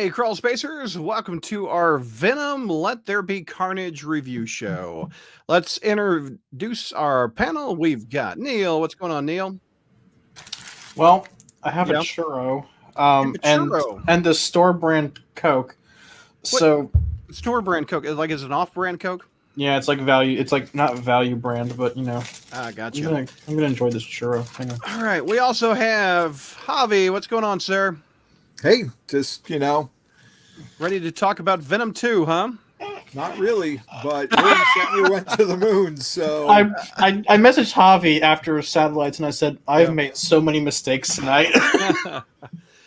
Hey, Crawl Spacers, welcome to our Venom Let There Be Carnage review show. Let's introduce our panel. We've got Neil. What's going on, Neil? Well, I have a Yeah. churro, a churro. and the store brand Coke. So Store brand Coke, is it an off brand Coke? yeah, it's like value. It's like not value brand, but you know. Gotcha. I'm gonna enjoy this churro. Hang on. All right, we also have Javi. What's going on, sir? Hey, just, Ready to talk about Venom 2, huh? not really, but we went to the moon, so... I messaged Javi after Satellites and I said, I've made so many mistakes tonight.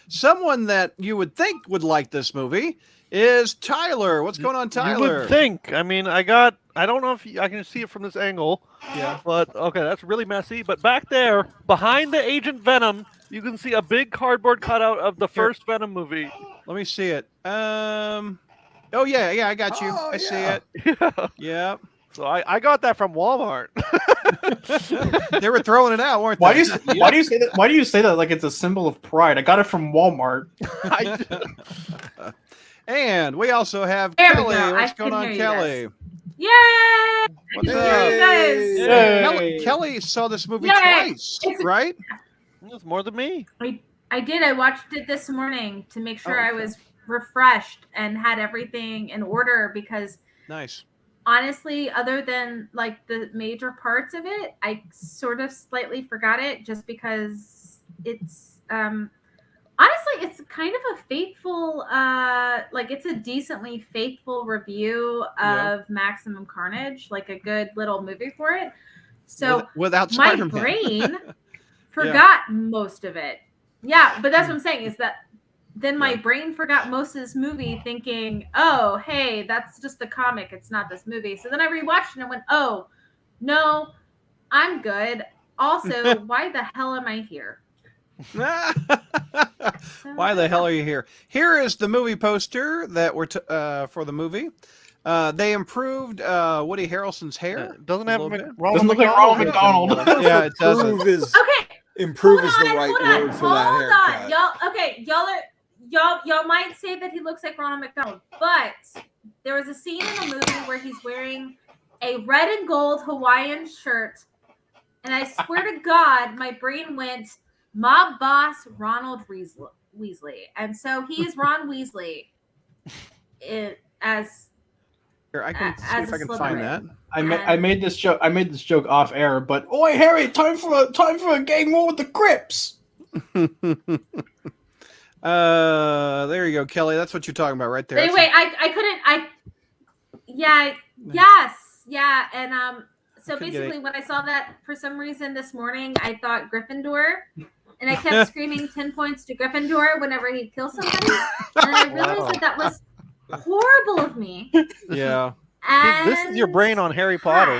Someone that you would think would like this movie is Tyler. What's going on, Tyler? You would think. I mean, I don't know if I can see it from this angle. Yeah. But, okay, that's really messy. But back there, behind the Agent Venom, you can see a big cardboard cutout of the first Venom movie. Let me see it. Oh, yeah, I got you. Oh, I see yeah. it. Yeah. So I got that from Walmart. They were throwing it out, weren't they? Why do you say that? Why do you say that like it's a symbol of pride? I got it from Walmart. And we also have There we Kelly. go. What's I going can on, hear you Kelly? Yay! What's I up? can hear you guys. Yeah. Kelly saw this movie Yay. twice, right? It's more than me. I did. I watched it this morning to make sure Oh, I okay. was refreshed and had everything in order because Nice. honestly, other than like the major parts of it, I sort of slightly forgot it just because it's honestly it's kind of a faithful it's a decently faithful review of Maximum Carnage, like a good little movie for it. So without my Spider-Man. brain forgot most of it. Yeah, but that's what I'm saying is that then my brain forgot most of this movie thinking, oh, hey, that's just the comic. It's not this movie. So then I rewatched it and went, oh, no, I'm good. Also, why the hell am I here? Why the hell are you here? Here is the movie poster that we're for the movie. They improved Woody Harrelson's hair. Doesn't have Doesn't look like Ronald McDonald. Yeah, it doesn't. Improve Hold is the on, right hold on, word for that hold haircut. on. Y'all might say that he looks like Ronald McDonald, but there was a scene in the movie where he's wearing a red and gold Hawaiian shirt, and I swear to God, my brain went mob boss Ronald Weasley, and so he's Ron Weasley. As Here, I can see if I can find that. I made this joke off air, but oi Harry, time for a game war with the Crips. There you go, Kelly. That's what you're talking about right there. Wait, I couldn't. And so basically, when I saw that, for some reason this morning, I thought Gryffindor, and I kept screaming 10 points to Gryffindor whenever he'd kill somebody, and I realized that was horrible of me. Yeah. And this is your brain on Harry Potter.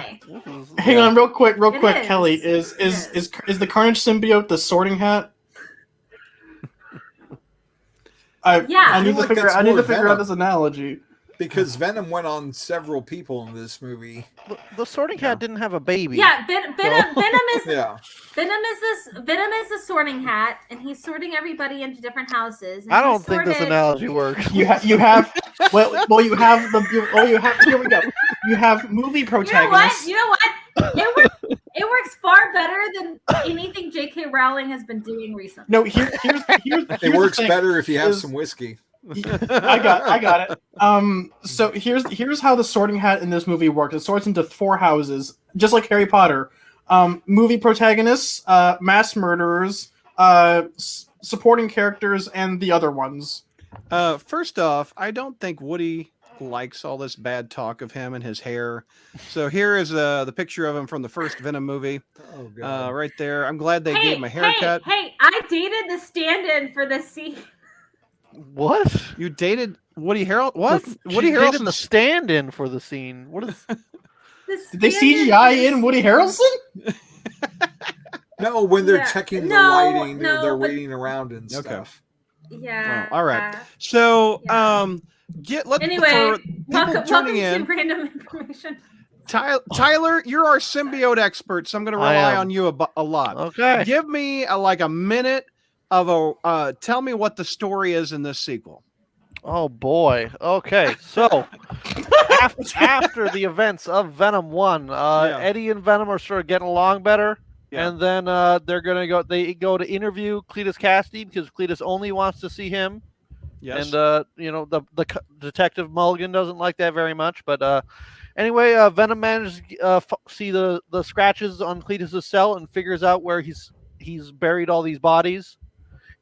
Hang on, real quick, is. Kelly. Is the Carnage symbiote the Sorting Hat? I need to figure out this analogy. Because Venom went on several people in this movie. The Sorting Hat didn't have a baby. Yeah, Venom is Yeah. Venom is the Sorting Hat, and he's sorting everybody into different houses. And I he don't think this sorted- analogy works. You have here we go. You have movie protagonists. You know what? It works far better than anything J.K. Rowling has been doing recently. No, here's It works better if you have some whiskey. I got it. So here's how the Sorting Hat in this movie works. It sorts into 4 houses, just like Harry Potter. Movie protagonists, mass murderers, supporting characters, and the other ones. First off, I don't think Woody likes all this bad talk of him and his hair. So here is the picture of him from the first Venom movie. Oh, God. Right there. I'm glad they gave him a haircut. Hey, I dated the stand-in for this scene. What? You dated Woody Harrelson? What? She Woody dated Harrelson? the stand-in for the scene. What is? Did they CGI in Woody Harrelson? No, when they're checking the lighting, they're but- waiting around and stuff. Yeah. All right. So, Anyway, for people welcome tuning to in, random information. Tyler, you're our symbiote expert, so I'm going to rely on you a lot. Okay. Give me a minute of tell me what the story is in this sequel. Oh boy. Okay, so after the events of Venom 1, Yeah. Eddie and Venom are sort of getting along better. Yeah. And then they go to interview Cletus Cassidy because Cletus only wants to see him. Yes. And the Detective Mulligan doesn't like that very much. But anyway, Venom manages to see the scratches on Cletus's cell and figures out where he's buried all these bodies.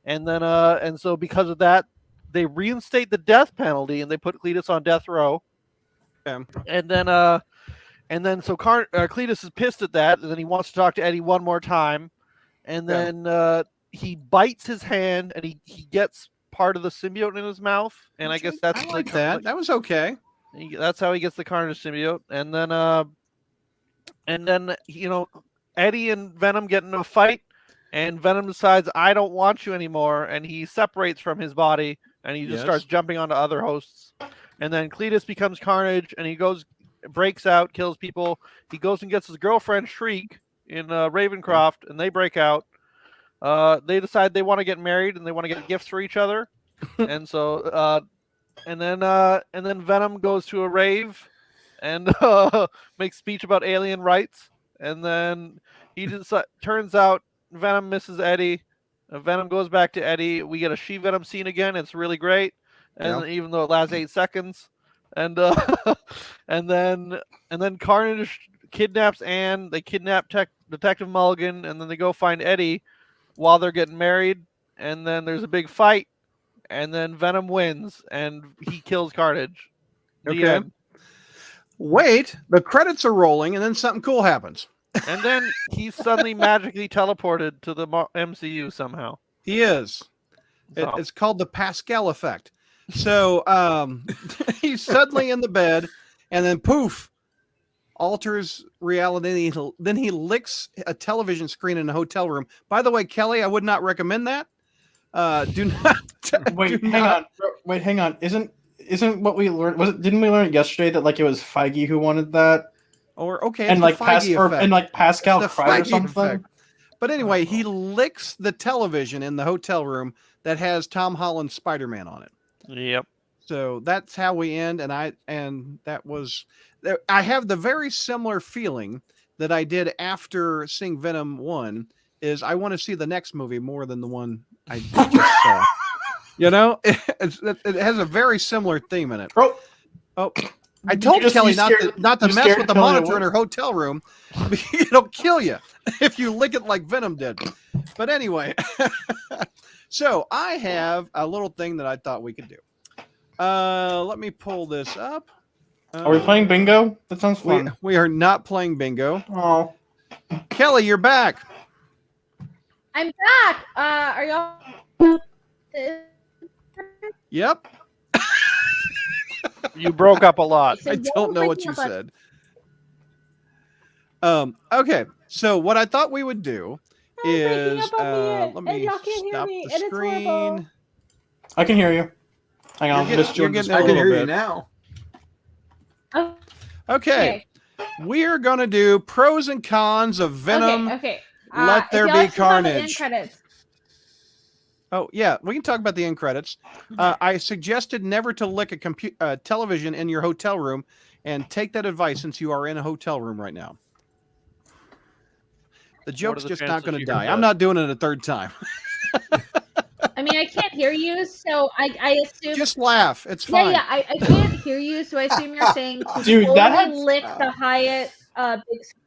And then and so because of that, they reinstate the death penalty and they put Cletus on death row. Okay. And then so Cletus is pissed at that, and then he wants to talk to Eddie one more time, and Yeah. then he bites his hand, and he gets part of the symbiote in his mouth, and I guess that's I like that. That was okay. that's how he gets the Carnage symbiote, and then Eddie and Venom get into a fight, and Venom decides I don't want you anymore, and he separates from his body, and he just starts jumping onto other hosts, and then Cletus becomes Carnage, and he breaks out, kills people. He goes and gets his girlfriend Shriek in Ravencroft, and they break out. They decide they want to get married and they want to get gifts for each other, and so and then Venom goes to a rave and makes speech about alien rights, and then he just turns out Venom misses Eddie. Venom goes back to Eddie. We get a She-Venom scene again. It's really great, and even though it lasts 8 seconds. And and then Carnage kidnaps Anne. They kidnap Detective Mulligan, and then they go find Eddie while they're getting married. And then there's a big fight, and then Venom wins, and he kills Carnage. The end. Wait, the credits are rolling, and then something cool happens. And then he's suddenly magically teleported to the MCU somehow. He is. It's called the Pascal effect. So he's suddenly in the bed, and then poof, alters reality. Then he licks a television screen in a hotel room. By the way, Kelly, I would not recommend that. Do not. Hang on. Isn't what we learned? Didn't we learn it yesterday that like it was Feige who wanted that? Or okay, and like Pascal it's cried or something. Effect. But anyway, he licks the television in the hotel room that has Tom Holland's Spider-Man on it. Yep. So that's how we end, and I have the very similar feeling that I did after seeing Venom 1. Is I want to see the next movie more than the one I just saw. You know, it has a very similar theme in it. Oh, I told Kelly not to mess with the monitor in her hotel room. It'll kill you if you lick it like Venom did. But anyway, so I have a little thing that I thought we could do. Let me pull this up. Are we playing bingo? That sounds fun. We are not playing bingo. Oh, Kelly, you're back. I'm back. Are y'all? Yep. You broke up a lot. I don't know what you said. Okay, so what I thought we would do is let me stop the screen. I can hear you. Hang on, I can hear you now. Okay. We are going to do pros and cons of Venom. Okay. Let there be carnage. End credits. Oh, yeah. We can talk about the end credits. I suggested never to lick a television in your hotel room, and take that advice since you are in a hotel room right now. The joke's just not going to die. I'm not doing it a third time. I mean, I can't hear you, so I assume. Just laugh. It's fine. Yeah, I can't hear you, so I assume you're saying to Dude, lick the Hyatt big screen.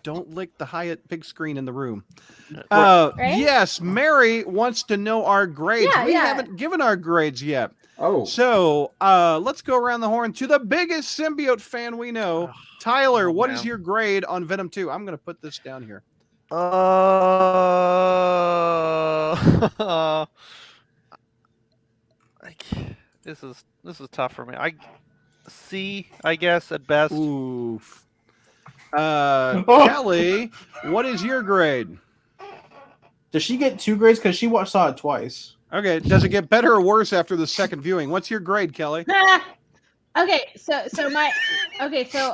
Don't lick the Hyatt big screen in the room. Right? Yes, Mary wants to know our grades. Yeah, we haven't given our grades yet. Oh. So let's go around the horn to the biggest symbiote fan we know. Tyler, what is your grade on Venom 2? I'm going to put this down here. This is tough for me. C, I guess, at best. Oof. Kelly, what is your grade? Does she get 2 grades because she saw it twice? Okay, does it get better or worse after the second viewing? What's your grade, Kelly? So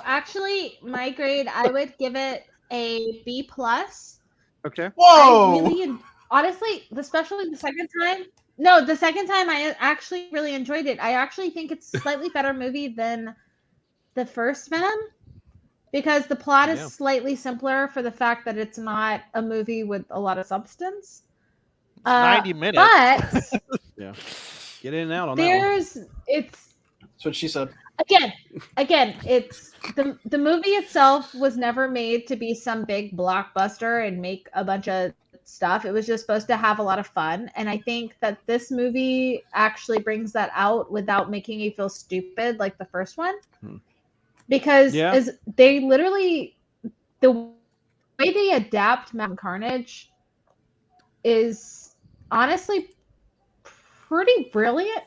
actually my grade, I would give it a B+. Okay. Whoa! Honestly, especially the second time. No, the second time I actually really enjoyed it. I actually think it's a slightly better movie than the first Venom because the plot is slightly simpler for the fact that it's not a movie with a lot of substance. It's 90 minutes. But yeah, get in and out on that one. That's what she said. Again, it's the movie itself was never made to be some big blockbuster and make a bunch of stuff. It was just supposed to have a lot of fun, and I think that this movie actually brings that out without making you feel stupid like the first one. Because as they literally, the way they adapt Carnage is honestly pretty brilliant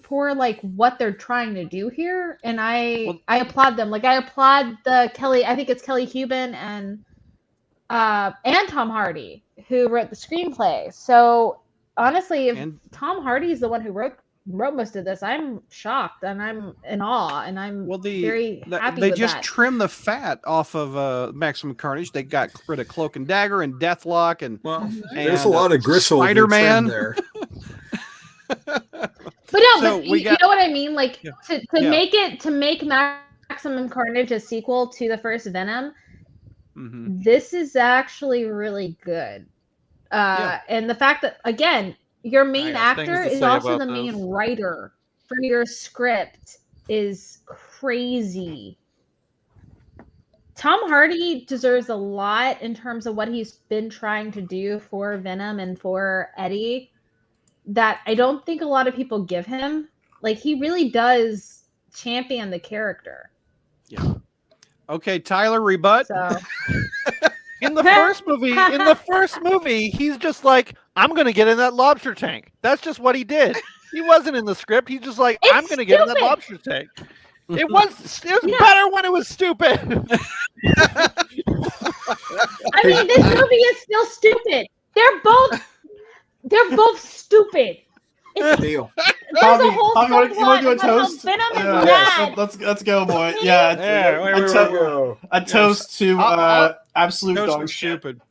for like what they're trying to do here, and I applaud them. Like I applaud the Kelly. I think it's Kelly Cuban and Tom Hardy who wrote the screenplay. So honestly, if Tom Hardy is the one who wrote most of this, I'm shocked and I'm in awe, and I'm very happy. They with just that. trimmed the fat off of Maximum Carnage. They got rid of Cloak and Dagger and Deathlock, and there's a lot of gristle Spider-Man there. But no, so you know what I mean? Like to make Maximum Carnage a sequel to the first Venom, this is actually really good. And the fact that again, your main actor is also the main writer for your script is crazy. Tom Hardy deserves a lot in terms of what he's been trying to do for Venom and for Eddie that I don't think a lot of people give him. Like he really does champion the character. Yeah. Okay, Tyler, rebut. So. In the first movie, he's just like, I'm gonna get in that lobster tank. That's just what he did. He wasn't in the script. He's just like, I'm gonna get in that lobster tank. It was better when it was stupid. I mean, this movie is still stupid. They're both stupid. Deal. Bobby, you want to do a toast? Let's go, boy. A toast to absolute dog shit. Stupid.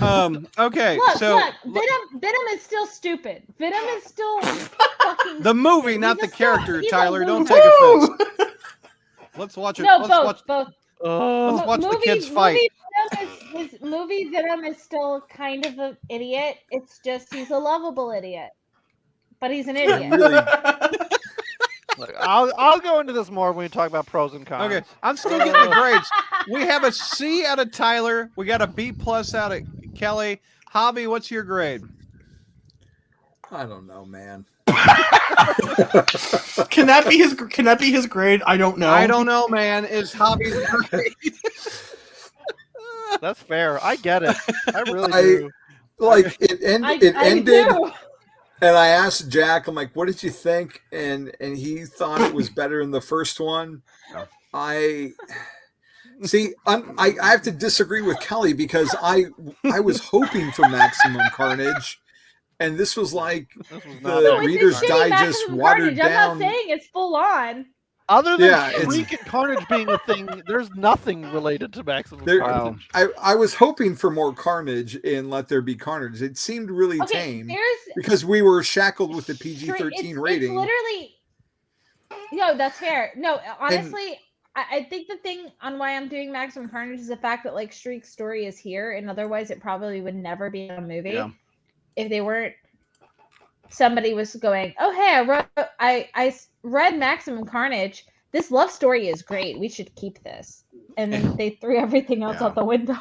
Okay, look, Venom is still stupid. Venom is still fucking the movie, not the character. Tyler, don't take offense. Let's watch it. No, both. Let's watch the kids fight. Movie Venom is still kind of an idiot. It's just he's a lovable idiot, but he's an idiot. Look, I'll go into this more when we talk about pros and cons. Okay, I'm still getting the grades. We have a C out of Tyler. We got a B+ out of Kelly. Javi, what's your grade? I don't know, man. Can that be his grade? I don't know. I don't know, man. Is Javi's grade? That's fair. I get it. I really do. Like it ended. And I asked Jack, I'm like, what did you think? And he thought it was better than the first one. No. I have to disagree with Kelly because I was hoping for Maximum Carnage, and this was like the Reader's Digest watered down. I'm not saying it's full on. Other than Shriek and Carnage being a thing, there's nothing related to Maximum Carnage. I was hoping for more Carnage in Let There Be Carnage. It seemed really tame because we were shackled with the PG-13 rating. It's literally... No, that's fair. No, honestly, I think the thing on why I'm doing Maximum Carnage is the fact that like Shriek's story is here, and otherwise it probably would never be a movie if they weren't... Somebody was going, oh hey, I read Maximum Carnage. This love story is great. We should keep this. And then they threw everything else out the window.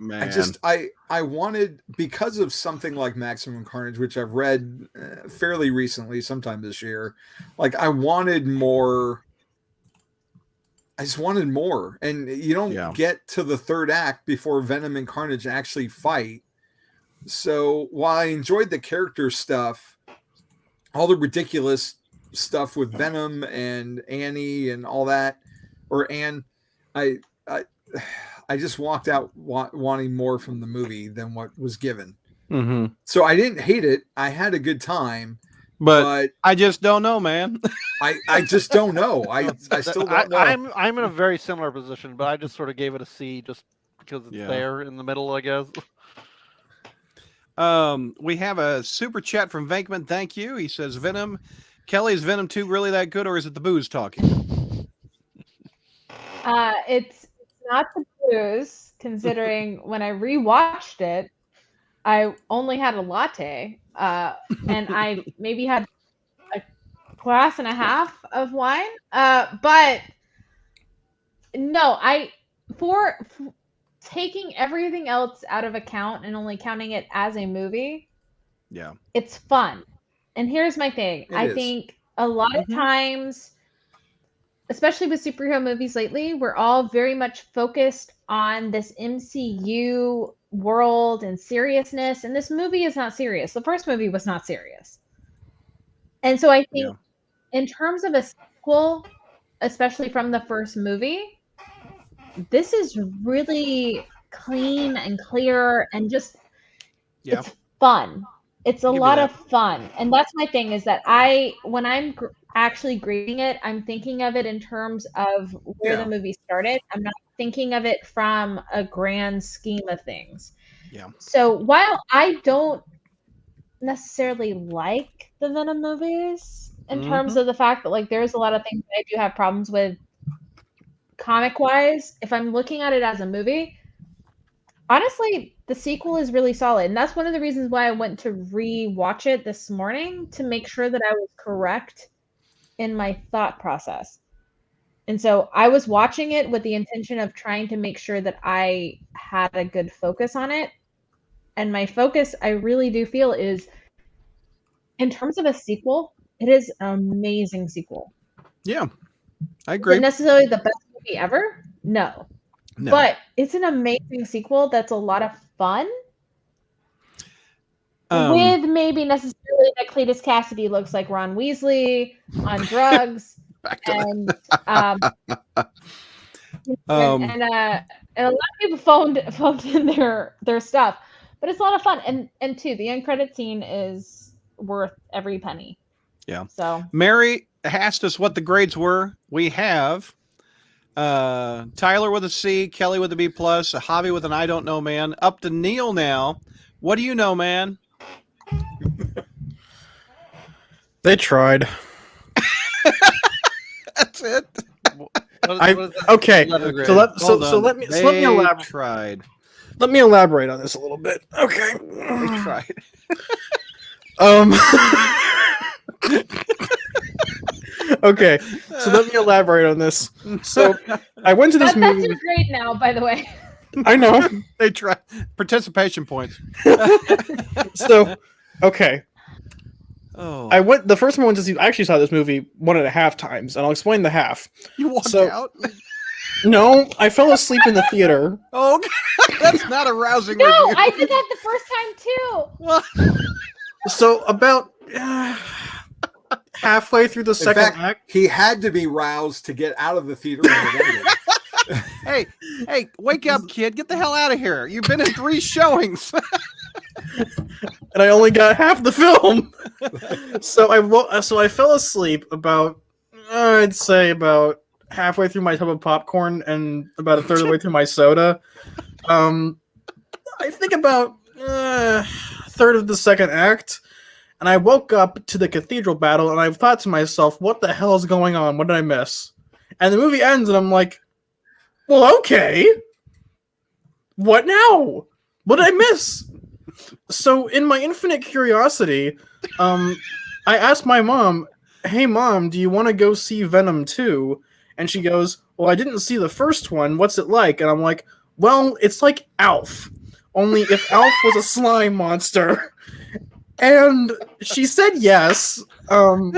Man. I wanted, because of something like Maximum Carnage, which I've read fairly recently, sometime this year, like I wanted more. I just wanted more. And you don't get to the third act before Venom and Carnage actually fight. So while I enjoyed the character stuff, all the ridiculous stuff with Venom and Annie and all that, or Anne, I just walked out wanting more from the movie than what was given. Mm-hmm. So I didn't hate it. I had a good time, but I just don't know, man. I just don't know. I still don't know. I'm in a very similar position, but I just sort of gave it a C just because it's there in the middle, I guess. We have a super chat from Venkman. Thank you. He says, Venom. Kelly, is Venom 2 really that good, or is it the booze talking? It's not the booze, considering when I rewatched it, I only had a latte, and I maybe had a glass and a half of wine. But no, for taking everything else out of account and only counting it as a movie, Yeah, it's fun. And here's my thing. I think a lot of times, especially with superhero movies lately, we're all very much focused on this MCU world and seriousness. And this movie is not serious. The first movie was not serious. And so I think in terms of a sequel, especially from the first movie, this is really clean and clear and just it's fun. It's a lot of fun. And that's my thing, is that when I'm actually grading it, I'm thinking of it in terms of where the movie started. I'm not thinking of it from a grand scheme of things. Yeah. So while I don't necessarily like the Venom movies in terms of the fact that like there's a lot of things that I do have problems with comic wise, if I'm looking at it as a movie, honestly, the sequel is really solid. And that's one of the reasons why I went to re-watch it this morning, to make sure that I was correct in my thought process. And so I was watching it with the intention of trying to make sure that I had a good focus on it. And my focus, I really do feel, is in terms of a sequel, it is an amazing sequel. Yeah, I agree. Is it necessarily the best movie ever? No. But it's an amazing sequel that's a lot of fun. With maybe necessarily that Cletus Cassidy looks like Ron Weasley on drugs. And a lot of people phoned in their stuff. But it's a lot of fun. And too, the end credit scene is worth every penny. Yeah. So Mary asked us what the grades were. We have Tyler with a C, Kelly with a B+, a Javi with an I don't know, man. Up to Neil now. What do you know, man? They tried. That's it. Okay. So let me elaborate. Tried. Let me elaborate on this a little bit. Okay. They tried. Okay, so let me elaborate on this. So I went to this movie. That's your grade now, by the way. I know. They tried. Participation points. So, okay. Oh. The first time I went to see, I actually saw this movie 1.5 times, and I'll explain the half. You walked out? No, I fell asleep in the theater. Oh, that's not a rousing No, review. I did that the first time too. So about halfway through the second act, he had to be roused to get out of the theater when it ended. Hey, wake up, kid! Get the hell out of here! You've been in 3 showings, and I only got half the film. So I fell asleep about, I'd say about halfway through my tub of popcorn and about a third of the way through my soda. I think about a third of the second act. And I woke up to the cathedral battle, and I thought to myself, what the hell is going on? What did I miss? And the movie ends, and I'm like, well, okay. What now? What did I miss? So in my infinite curiosity, I asked my mom, hey, Mom, do you want to go see Venom 2? And she goes, well, I didn't see the first one. What's it like? And I'm like, well, it's like Alf. Only if Alf was a slime monster. And she said yes. And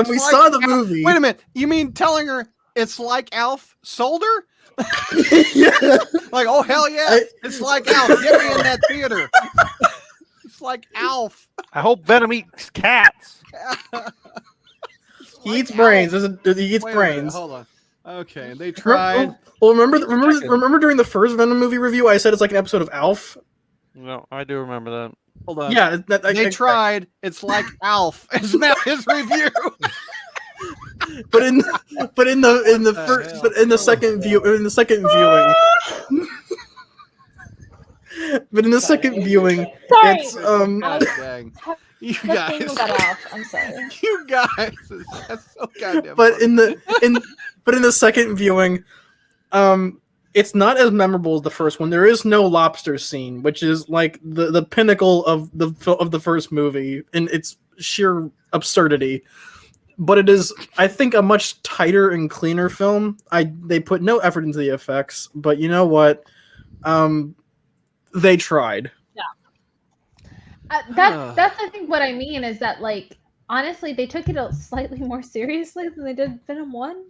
we saw the movie. Wait a minute. You mean telling her it's like Alf Solder? Yeah. Like, oh, hell yeah. It's like Alf. Get me in that theater. It's like Alf. I hope Venom eats cats. He eats brains. He eats Wait a brains. minute, hold on. Okay, they tried. Well, remember during the first Venom movie review, I said it's like an episode of Alf? No, I do remember that. Hold on. Yeah, they tried. It's like Alf. It's not his review. But in the second viewing, But in the second viewing, Sorry. it's God dang. You The thing guys. got off. I'm sorry. You guys. That's so goddamn but funny. in the second viewing, it's not as memorable as the first one. There is no lobster scene, which is like the pinnacle of the first movie in its sheer absurdity. But it is, I think, a much tighter and cleaner film. They put no effort into the effects, but you know what? They tried. That's I think what I mean is that, like, honestly, they took it slightly more seriously than they did Venom 1.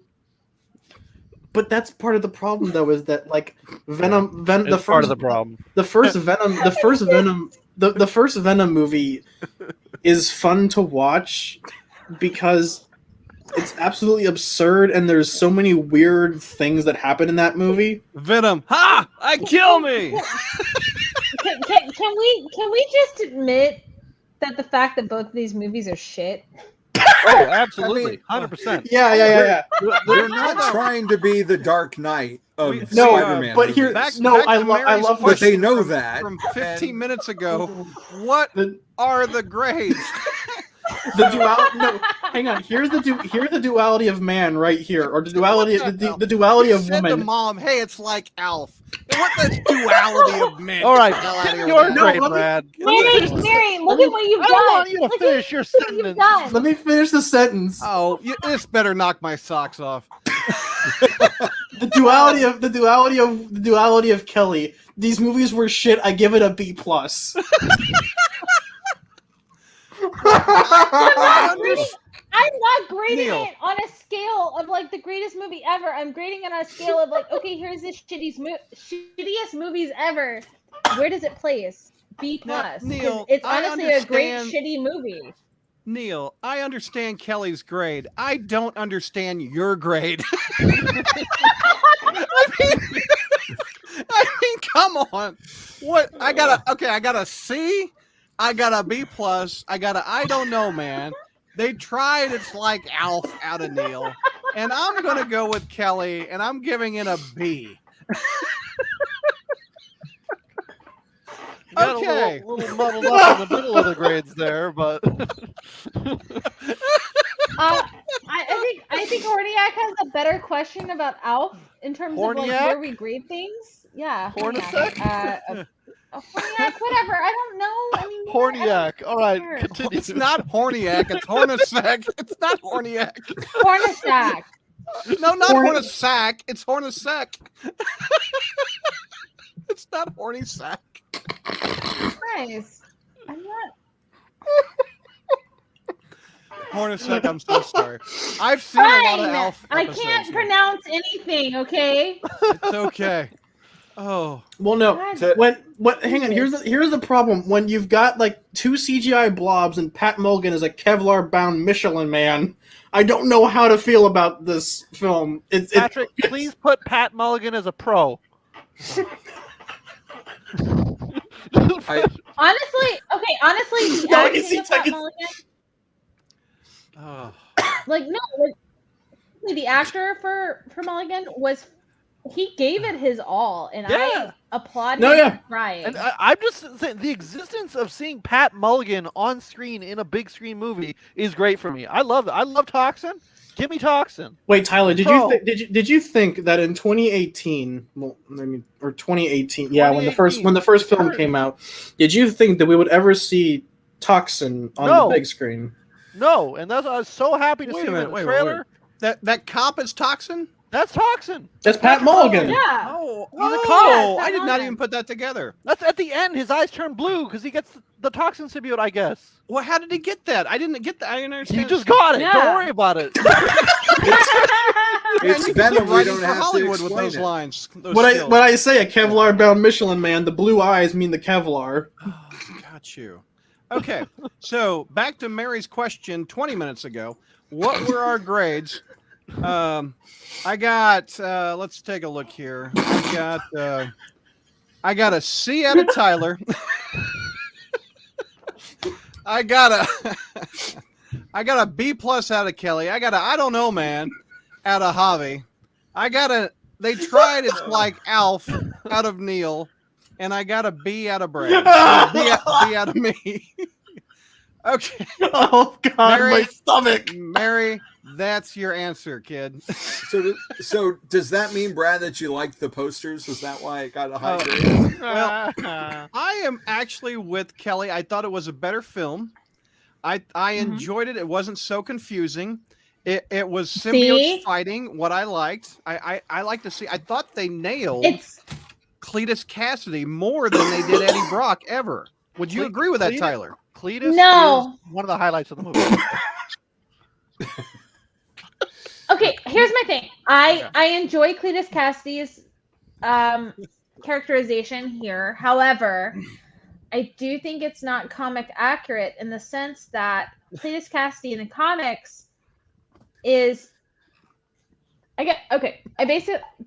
But that's part of the problem, though, is that like Venom, It's part of the problem. the first Venom movie is fun to watch because it's absolutely absurd and there's so many weird things that happen in that movie. Venom. Ha! I kill me. Can we just admit that the fact that both of these movies are shit? Oh, absolutely, 100%. Yeah. They're not trying to be the Dark Knight of No, Spider-Man. but here, movies. I to love Mary's this. But they question know that. From 15 minutes ago, what The- are the grades? The duality. No, hang on. Here's the duality of man right here, or the duality You of said to woman. Mom, "Hey, it's like Alf." What the duality of men? All right, Get the hell out of here you're with No, that. great, let me- Brad. Mary, look at what you've I done. don't want you to Look finish at your what you've sentence. done. Let me finish the sentence. Oh, this better knock my socks off. The duality of Kelly. These movies were shit. I give it a B+. I'm not grading Neil. it on a scale of like the greatest movie ever. I'm grading it on a scale of like, okay, here's the shittiest movies ever. Where does it place? B+. Now, 'Cause Neil, it's I honestly a great understand- shitty movie. Neil, I understand Kelly's grade. I don't understand your grade. I mean, come on. What? I got a C. I got a B+. I got a I don't know, man. They tried It's Like Alf out of Neil. And I'm going to go with Kelly, and I'm giving it a B. You got Okay. a little muddled up in the middle of the grades there, but I think Horniak has a better question about Alf in terms of like Horniak? where we grade things. Yeah, Hornacek? Horniak, whatever. I don't know. I mean, Horniak. All right, Sure. continue. It's not Horniak. It's Hornacek. It's not Horniak. Hornacek. No, not Hornacek. It's Hornacek. It's not Horny Sack. Nice. I'm not. Hornacek, I'm so sorry. I've seen a lot of Fine. Alf I episodes, can't man. pronounce anything. Okay. It's okay. Oh, Well, no. God. Hang on. Here's the problem. When you've got like 2 CGI blobs and Pat Mulligan is a Kevlar-bound Michelin Man, I don't know how to feel about this film. Patrick, please put Pat Mulligan as a pro. Honestly, the No, acting is he of Pat taking- Mulligan, oh. the actor for Mulligan was, he gave it his all, and Yeah. I applaud No, him yeah. for trying. And I'm just saying, the existence of seeing Pat Mulligan on screen in a big screen movie is great for me. I love it. I love Toxin. Give me Toxin. Wait, Tyler, did Bro. you think that in 2018, well, I mean, or 2018, yeah, when the first film Sure. came out, did you think that we would ever see Toxin on No. the big screen? No, and that's I was so happy to Wait see a him in minute, the wait, trailer. That cop is Toxin? That's Toxin. That's Pat Mulligan. Yeah. Oh, He's a cop. I did not Mulligan. even put that together. That's at the end. His eyes turn blue because he gets the Toxin symbiote, I guess. Well, how did he get that? I didn't get that. I didn't understand. He just got it. Yeah. Don't worry about it. It's Man, Venom. We writing don't for have to Hollywood with explain those it. lines. Those When skills. I say a Kevlar-bound Michelin Man, the blue eyes mean the Kevlar. Got you. Okay, so back to Mary's question 20 minutes ago. What were our grades? I got. Let's take a look here. I got a C out of Tyler. I got a B+ out of Kelly. I got a I don't know, man, out of Javi. They tried It's Like Alf out of Neil, and I got a B out of Brad. B out of me. Okay. Oh God, Mary, my stomach. Mary, that's your answer, kid. So does that mean, Brad, that you liked the posters? Is that why it got a high grade? Well, I am actually with Kelly. I thought it was a better film. I enjoyed it. It wasn't so confusing. It was symbiotes fighting, what I liked. I like to see. I thought they nailed Cletus Cassidy more than they did Eddie Brock ever. Would you agree with that, Tyler? Cletus is one of the highlights of the movie. Okay, here's my thing. I enjoy Cletus Cassidy's characterization here. However, I do think it's not comic accurate in the sense that Cletus Cassidy in the comics is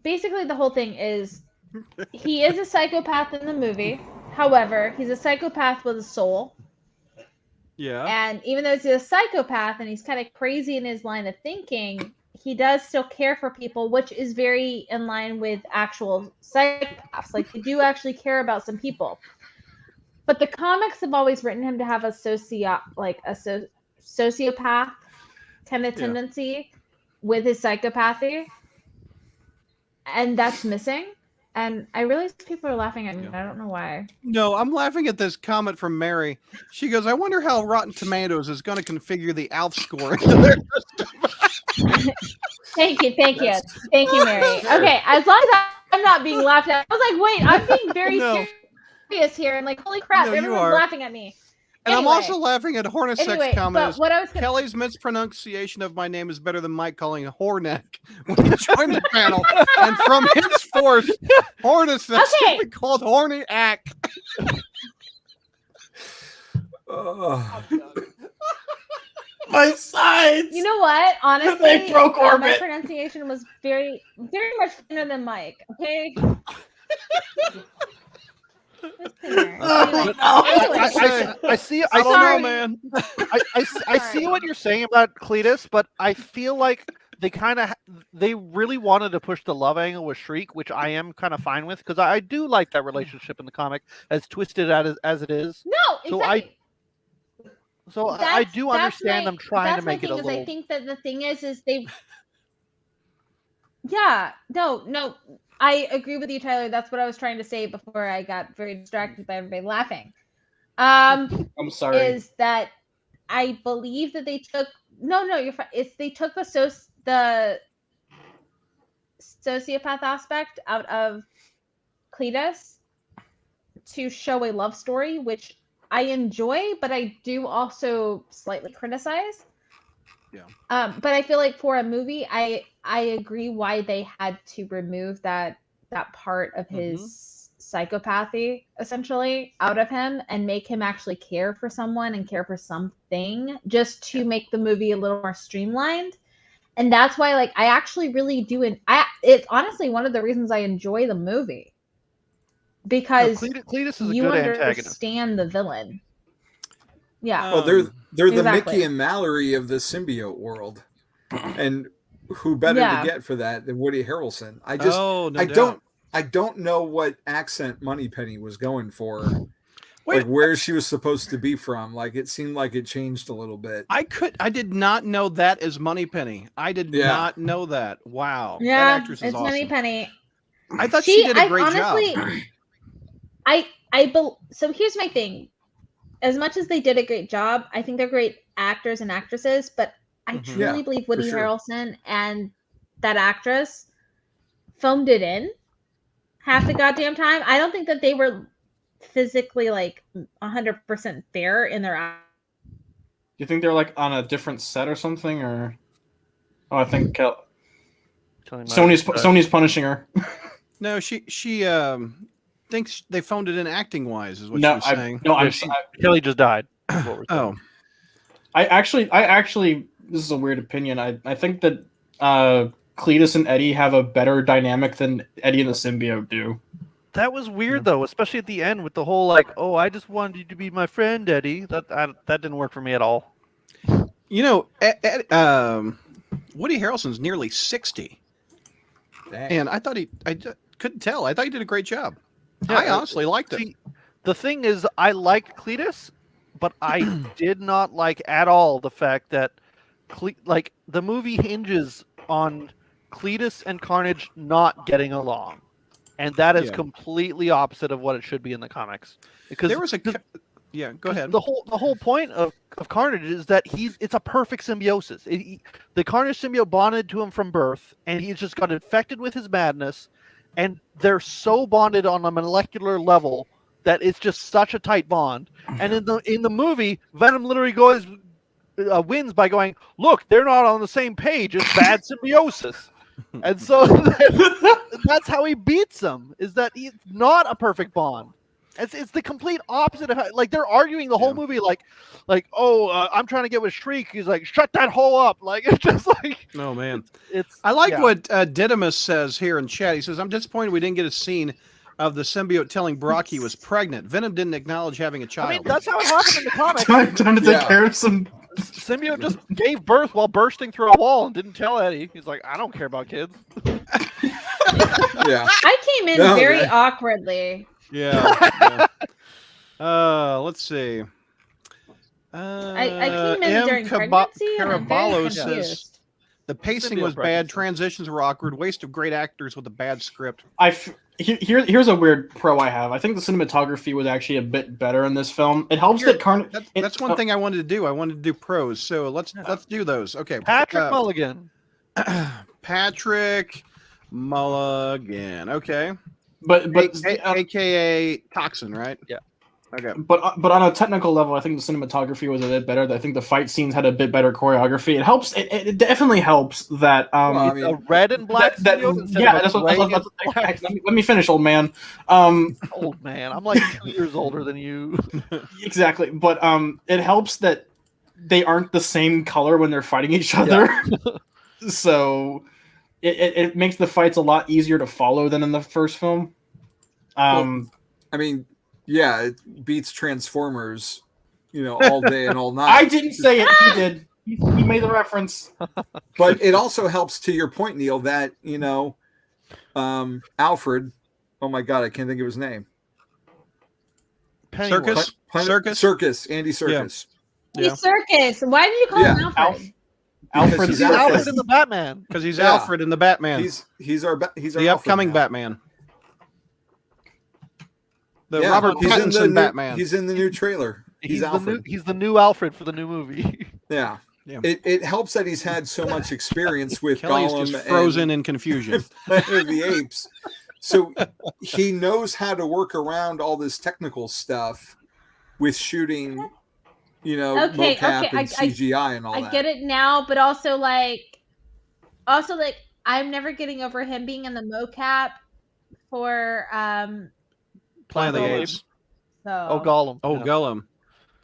basically the whole thing is he is a psychopath in the movie. However, he's a psychopath with a soul. Yeah. And even though he's a psychopath and he's kind of crazy in his line of thinking, he does still care for people, which is very in line with actual psychopaths. Like, they do actually care about some people. But the comics have always written him to have a sociopath kind of tendency with his psychopathy. And that's missing. And I realize people are laughing at me. I don't know why. No, I'm laughing at this comment from Mary. She goes, I wonder how Rotten Tomatoes is going to configure the ALF score into their system. Thank you, Mary. Okay, as long as I'm not being laughed at. I was like, wait, I'm being very serious here. And like, holy crap, everyone's laughing at me. And I'm also laughing at Hornacek's comment. What Kelly's mispronunciation of my name is better than Mike calling Horneck when he joined the panel. And from henceforth, Hornacek should be called Horny Ack. My sides. You know what? Honestly, they broke orbit. My pronunciation was very, very much thinner than Mike. Okay. I see. I don't know, man. I see what you're saying about Cletus, but I feel like they really wanted to push the love angle with Shriek, which I am kind of fine with because I do like that relationship in the comic, as twisted as it is. No, exactly. So I do understand them trying to make it a little. I think that the thing is they. Yeah. No. I agree with you, Tyler. That's what I was trying to say before I got very distracted by everybody laughing. I'm sorry. Is that I believe that they took you're fine. They took the sociopath aspect out of Cletus to show a love story, which I enjoy, but I do also slightly criticize. Yeah. But I feel like for a movie, I agree why they had to remove that part of his psychopathy essentially out of him and make him actually care for someone and care for something, just to make the movie a little more streamlined. And that's why, like, I actually really do. It's honestly one of the reasons I enjoy the movie, because Cletus is a you good understand the villain. Yeah. Well, they're the Mickey and Mallory of the symbiote world, and who better to get for that than Woody Harrelson? I don't know what accent Moneypenny was going for. Wait, like where she was supposed to be from. Like, it seemed like it changed a little bit. I did not know that as Moneypenny. I did not know that. Wow. Yeah, that actress is it's awesome. Moneypenny. I thought she did a great job. So here's my thing. As much as they did a great job, I think they're great actors and actresses, but I truly believe Woody Harrelson and that actress phoned it in half the goddamn time. I don't think that they were physically like 100% there in their. Do you think they're like on a different set or something, or? Oh, I think Sony's punishing her. No, she thinks they phoned it in acting wise, is what she was saying. Kelly just died. Oh, I actually, this is a weird opinion. I think that Cletus and Eddie have a better dynamic than Eddie and the symbiote do. That was weird though, especially at the end with the whole like, "Oh, I just wanted you to be my friend, Eddie." That didn't work for me at all. You know, Woody Harrelson's nearly 60, and I thought I couldn't tell. I thought he did a great job. I honestly liked it. See, the thing is, I liked Cletus, but I did not like at all the fact that the movie hinges on Cletus and Carnage not getting along, and that is completely opposite of what it should be in the comics. Because there was a go ahead. The whole point of Carnage is that it's a perfect symbiosis. The Carnage symbiote bonded to him from birth, and he just got infected with his madness, and they're so bonded on a molecular level that it's just such a tight bond. And in the movie, Venom literally wins by going, "Look, they're not on the same page. It's bad symbiosis." And so that's how he beats them. Is that he's not a perfect bond. It's the complete opposite of like they're arguing the whole movie I'm trying to get with Shriek. He's like, shut that hole up. Like it's just like oh man. I like what Didymus says here in chat. He says, I'm disappointed we didn't get a scene of the symbiote telling Brock he was pregnant. Venom didn't acknowledge having a child. I mean, that's how it happened in the comics. Time to take care of some. Symbiote just gave birth while bursting through a wall and didn't tell Eddie. He's like, I don't care about kids. I came in very awkwardly. Yeah. Let's see. I came in during pregnancy and I'm very confused. The pacing was bad. Transitions were awkward. Waste of great actors with a bad script. Here's a weird pro I have. I think the cinematography was actually a bit better in this film. It helps that Carnage. That's one thing I wanted to do. I wanted to do pros. So let's do those. Okay. Patrick Mulligan. Patrick Mulligan. Okay. But AKA Toxin, right? Yeah. Okay. But on a technical level, I think the cinematography was a bit better. I think the fight scenes had a bit better choreography. It helps. It definitely helps that a red and black. Let me finish, old man. Old man, I'm like 2 years older than you. Exactly, but it helps that they aren't the same color when they're fighting each other. Yeah. So it makes the fights a lot easier to follow than in the first film. I mean. Yeah, it beats Transformers, all day and all night. I didn't say it. He did. He made the reference. But it also helps, to your point, Neil, that, Alfred, oh my God, I can't think of his name. Circus? Andy Serkis. Yeah. Serkis. Why did you call him Alfred? Alfred's Alfred in the Batman. Because he's Alfred in the Batman. He's our the upcoming Batman. Robert Pattinson Batman. He's in the new trailer. He's Alfred. He's the new Alfred for the new movie. Yeah. It helps that he's had so much experience with Kelly's Gollum just frozen in confusion. Planet of the Apes. So he knows how to work around all this technical stuff with shooting, mocap and CGI and all that. I get it now, but also I'm never getting over him being in the mocap for Planet of the Apes. So. Gollum. Gollum.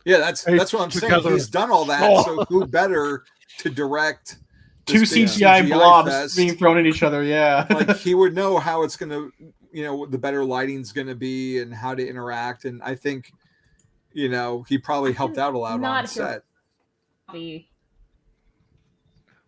Yeah, that's what I'm saying. He's done all that, so who better to direct two CGI blobs fest being thrown at each other? Yeah, like he would know how it's gonna, the better lighting's gonna be and how to interact. And I think, he probably helped out a lot on set.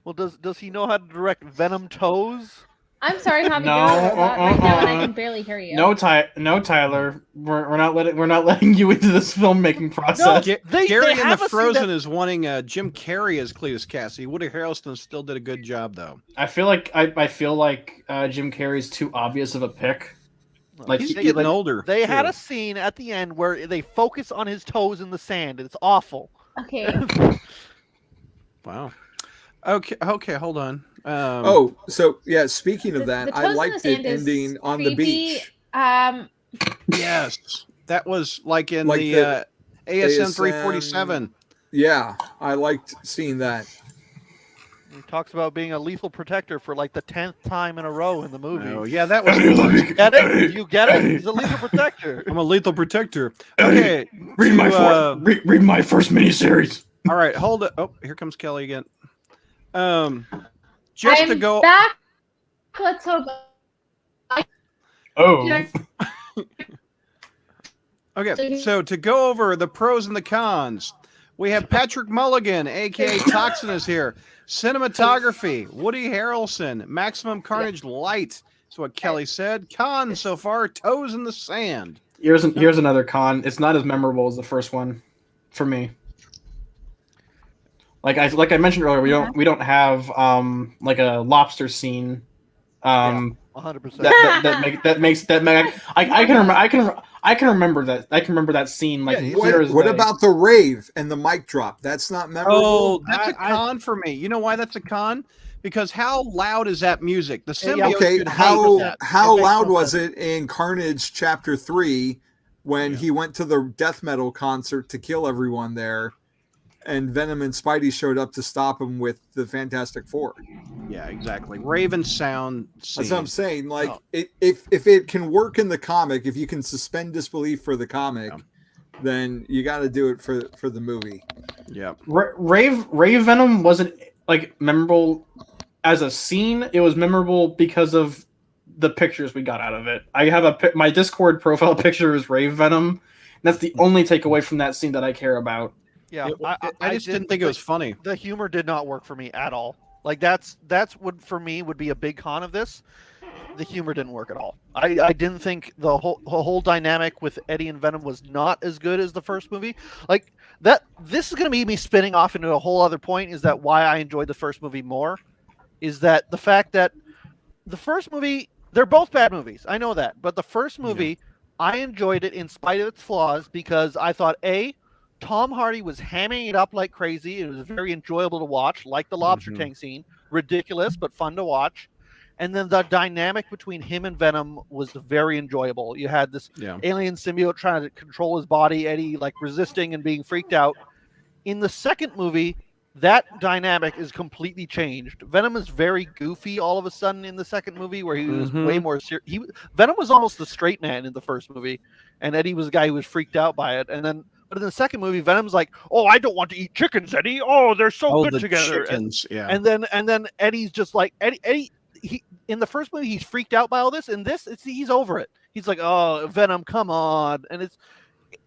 Well, does he know how to direct Venom Toes? I'm sorry, Javi. Right now, and I can barely hear you. No, Tyler. We're not letting you into this filmmaking process. No, Gary in the Frozen is wanting Jim Carrey as Cletus Cassidy. Woody Harrelson still did a good job, though. I feel like Jim Carrey's too obvious of a pick. Like he's getting older. They had a scene at the end where they focus on his toes in the sand. It's awful. Okay. Wow. Okay, hold on. Speaking of that, I liked it ending on the beach. Yes, that was like the ASM 347. Yeah, I liked seeing that. He talks about being a lethal protector for like the 10th time in a row in the movie. Oh, yeah, that was. Get it? You get it? He's a lethal protector. I'm a lethal protector. Okay, read my first miniseries. All right, hold it. Oh, here comes Kelly again. I'm back. Let's hope. Okay, so to go over the pros and the cons, we have Patrick Mulligan, aka Toxin, is here. Cinematography: Woody Harrelson, Maximum Carnage Light, That's what Kelly said. Con so far, toes in the sand. Here's another con. It's not as memorable as the first one, for me. Like I mentioned earlier, we don't have like a lobster scene. 100%. I can remember that. I can remember that scene like clear as what day. about the rave and the mic drop? That's not memorable. Oh, that's a con for me. You know why that's a con? Because how loud is that music? The symbiote. Okay, how loud was it in Carnage Chapter 3 when he went to the death metal concert to kill everyone there, and Venom and Spidey showed up to stop him with the Fantastic Four? Yeah, exactly. Raven sound scene. That's what I'm saying. Like, if it can work in the comic, if you can suspend disbelief for the comic, then you got to do it for the movie. Yeah. Rave Venom wasn't like memorable as a scene. It was memorable because of the pictures we got out of it. I have my Discord profile picture is Rave Venom. And that's the only takeaway from that scene that I care about. Yeah, I just didn't think it was funny. The humor did not work for me at all. Like that's what for me would be a big con of this. The humor didn't work at all. I didn't think the whole dynamic with Eddie and Venom was not as good as the first movie. Like that, this is going to be me spinning off into a whole other point. Is that why I enjoyed the first movie more? Is that the fact that the first movie, they're both bad movies. I know that, but the first movie, I enjoyed it in spite of its flaws because I thought Tom Hardy was hamming it up like crazy. It was very enjoyable to watch, like the lobster tank scene. Ridiculous, but fun to watch. And then the dynamic between him and Venom was very enjoyable. You had this alien symbiote trying to control his body, Eddie like resisting and being freaked out. In the second movie, that dynamic is completely changed. Venom is very goofy all of a sudden in the second movie, where he was way more serious. Venom was almost the straight man in the first movie, and Eddie was the guy who was freaked out by it. But in the second movie, Venom's like, "Oh, I don't want to eat chickens, Eddie. Oh, they're so good together." Chickens, and then Eddie's just like Eddie. He in the first movie he's freaked out by all this, and he's over it. He's like, "Oh, Venom, come on!" And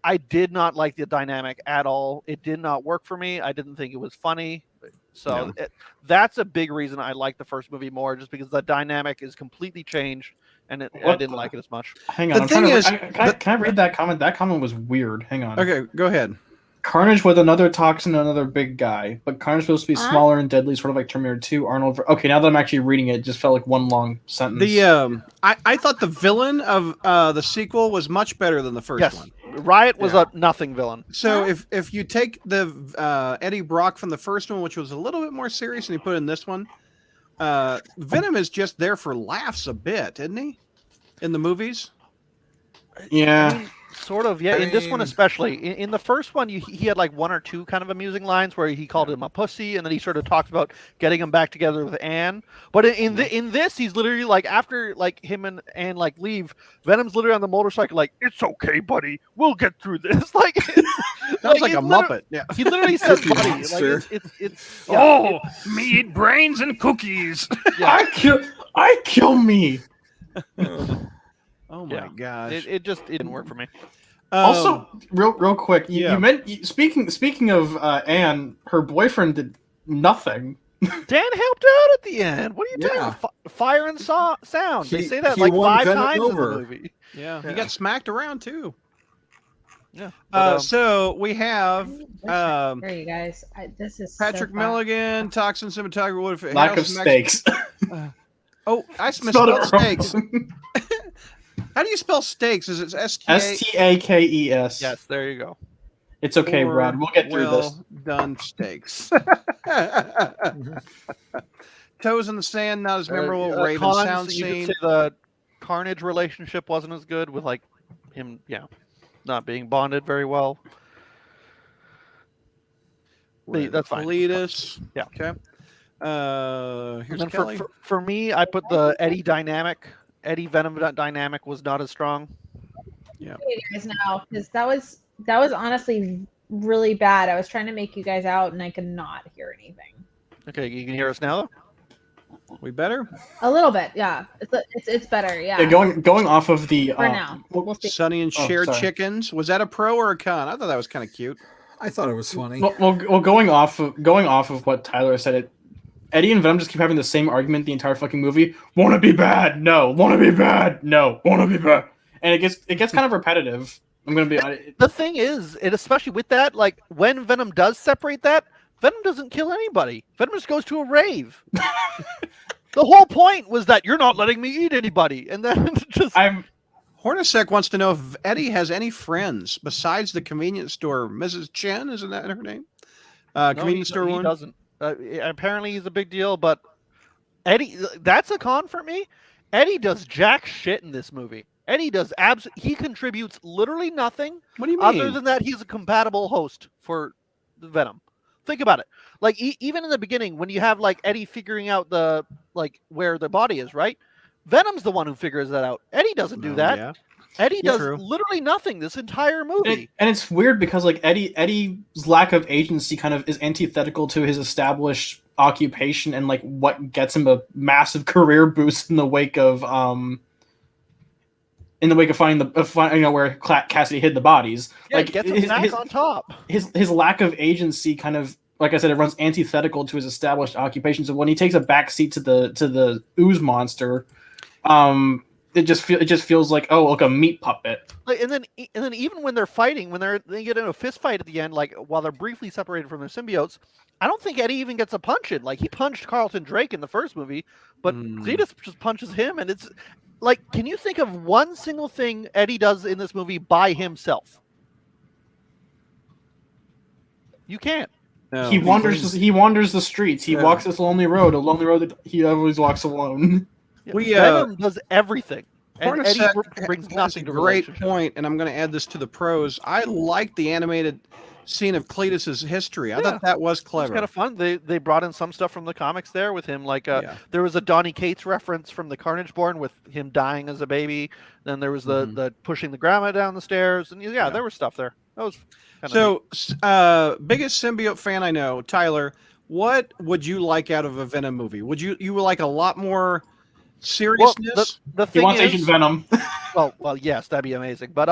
I did not like the dynamic at all. It did not work for me. I didn't think it was funny. So that's a big reason I like the first movie more, just because the dynamic is completely changed, and I didn't like it as much. Hang on, can I read that comment? That comment was weird. Hang on. Okay, go ahead. Carnage with another toxin, another big guy, but Carnage supposed to be smaller and deadly, sort of like Terminator 2. Arnold. Okay, now that I'm actually reading it just felt like one long sentence. I thought the villain of the sequel was much better than the first one. Riot was a nothing villain. So if you take the Eddie Brock from the first one, which was a little bit more serious, and you put it in this one, Venom is just there for laughs a bit, isn't he? In the movies. Yeah. I mean, sort of, yeah. In this one especially. In the first one, he had like one or two kind of amusing lines where he called him a pussy, and then he sort of talked about getting him back together with Anne. But in this, he's literally like, after like him and Anne like leave, Venom's literally on the motorcycle like, "It's okay, buddy. We'll get through this." Like, sounds like a Muppet. Yeah. He literally says, "Buddy." Like, it's me eat brains and cookies. I kill me. Oh my gosh! It didn't work for me. Also, real quick, you meant speaking of Anne, her boyfriend did nothing. Dan helped out at the end. What are you doing? Fire and sound. They say that like 5 times in the movie. Yeah, he got smacked around too. Yeah. So we have here, you guys. This is Patrick Milligan, Toxin Cinematography. Lack of stakes. I misspelled steaks. How do you spell steaks? Is it Stakes? Yes, there you go. It's okay, Brad. We'll get through this. Done steaks. Toes in the sand, not as memorable. Raven sound scene. You could say the Carnage relationship wasn't as good with like him, not being bonded very well. That's fine. Cletus. Yeah. Okay. Here's Kelly. For me, I put the Eddie Venom dynamic was not as strong. Yeah. You guys now, because that was honestly really bad. I was trying to make you guys out, and I could not hear anything. Okay, you can hear us now, though? We better? A little bit, yeah. It's better, yeah. Going off of the for now. We'll see. Sonny and Shared Chickens. Was that a pro or a con? I thought that was kind of cute. I thought it was funny. Well, going off of what Tyler said, Eddie and Venom just keep having the same argument the entire fucking movie. Wanna be bad? No. Wanna be bad? No. Wanna be bad? And it gets kind of repetitive. I'm gonna be. The thing is, and especially with that, like when Venom does separate that, Venom doesn't kill anybody. Venom just goes to a rave. The whole point was that you're not letting me eat anybody, and then just Hornacek wants to know if Eddie has any friends besides the convenience store. Mrs. Chen, isn't that her name? Convenience store one. He doesn't. Apparently, he's a big deal, but Eddie, that's a con for me. Eddie does jack shit in this movie. Eddie does he contributes literally nothing. What do you mean? Other than that, he's a compatible host for Venom. Think about it. Like even in the beginning, when you have like Eddie figuring out where the body is, right? Venom's the one who figures that out. Eddie doesn't do that. Yeah. Eddie does literally nothing this entire movie. And it's weird because like Eddie's lack of agency kind of is antithetical to his established occupation and like what gets him a massive career boost in the wake of finding where Cassidy hid the bodies. Yeah, like gets him back on top. His lack of agency kind of, like I said, it runs antithetical to his established occupation. So when he takes a backseat to the ooze monster, it just feels like, oh, like a meat puppet. Like, and then even when they're fighting, when they get in a fist fight at the end, like while they're briefly separated from their symbiotes, I don't think Eddie even gets a punch in. Like he punched Carlton Drake in the first movie, but Cletus just punches him, and it's like, can you think of one single thing Eddie does in this movie by himself? You can't. No, he wanders the streets. He walks this lonely road, a lonely road that he always walks alone. Venom does everything. And Eddie brings nothing to great point, and I'm going to add this to the pros. I like the animated scene of Cletus's history. I thought that was clever. It was kind of fun. They brought in some stuff from the comics there with him. Like there was a Donny Cates reference from the Carnage Born with him dying as a baby. Then there was the pushing the grandma down the stairs, and there was stuff there. That was biggest symbiote fan I know, Tyler. What would you like out of a Venom movie? Would you like a lot more seriousness? Well, the thing is, Agent Venom. well, yes, that'd be amazing. But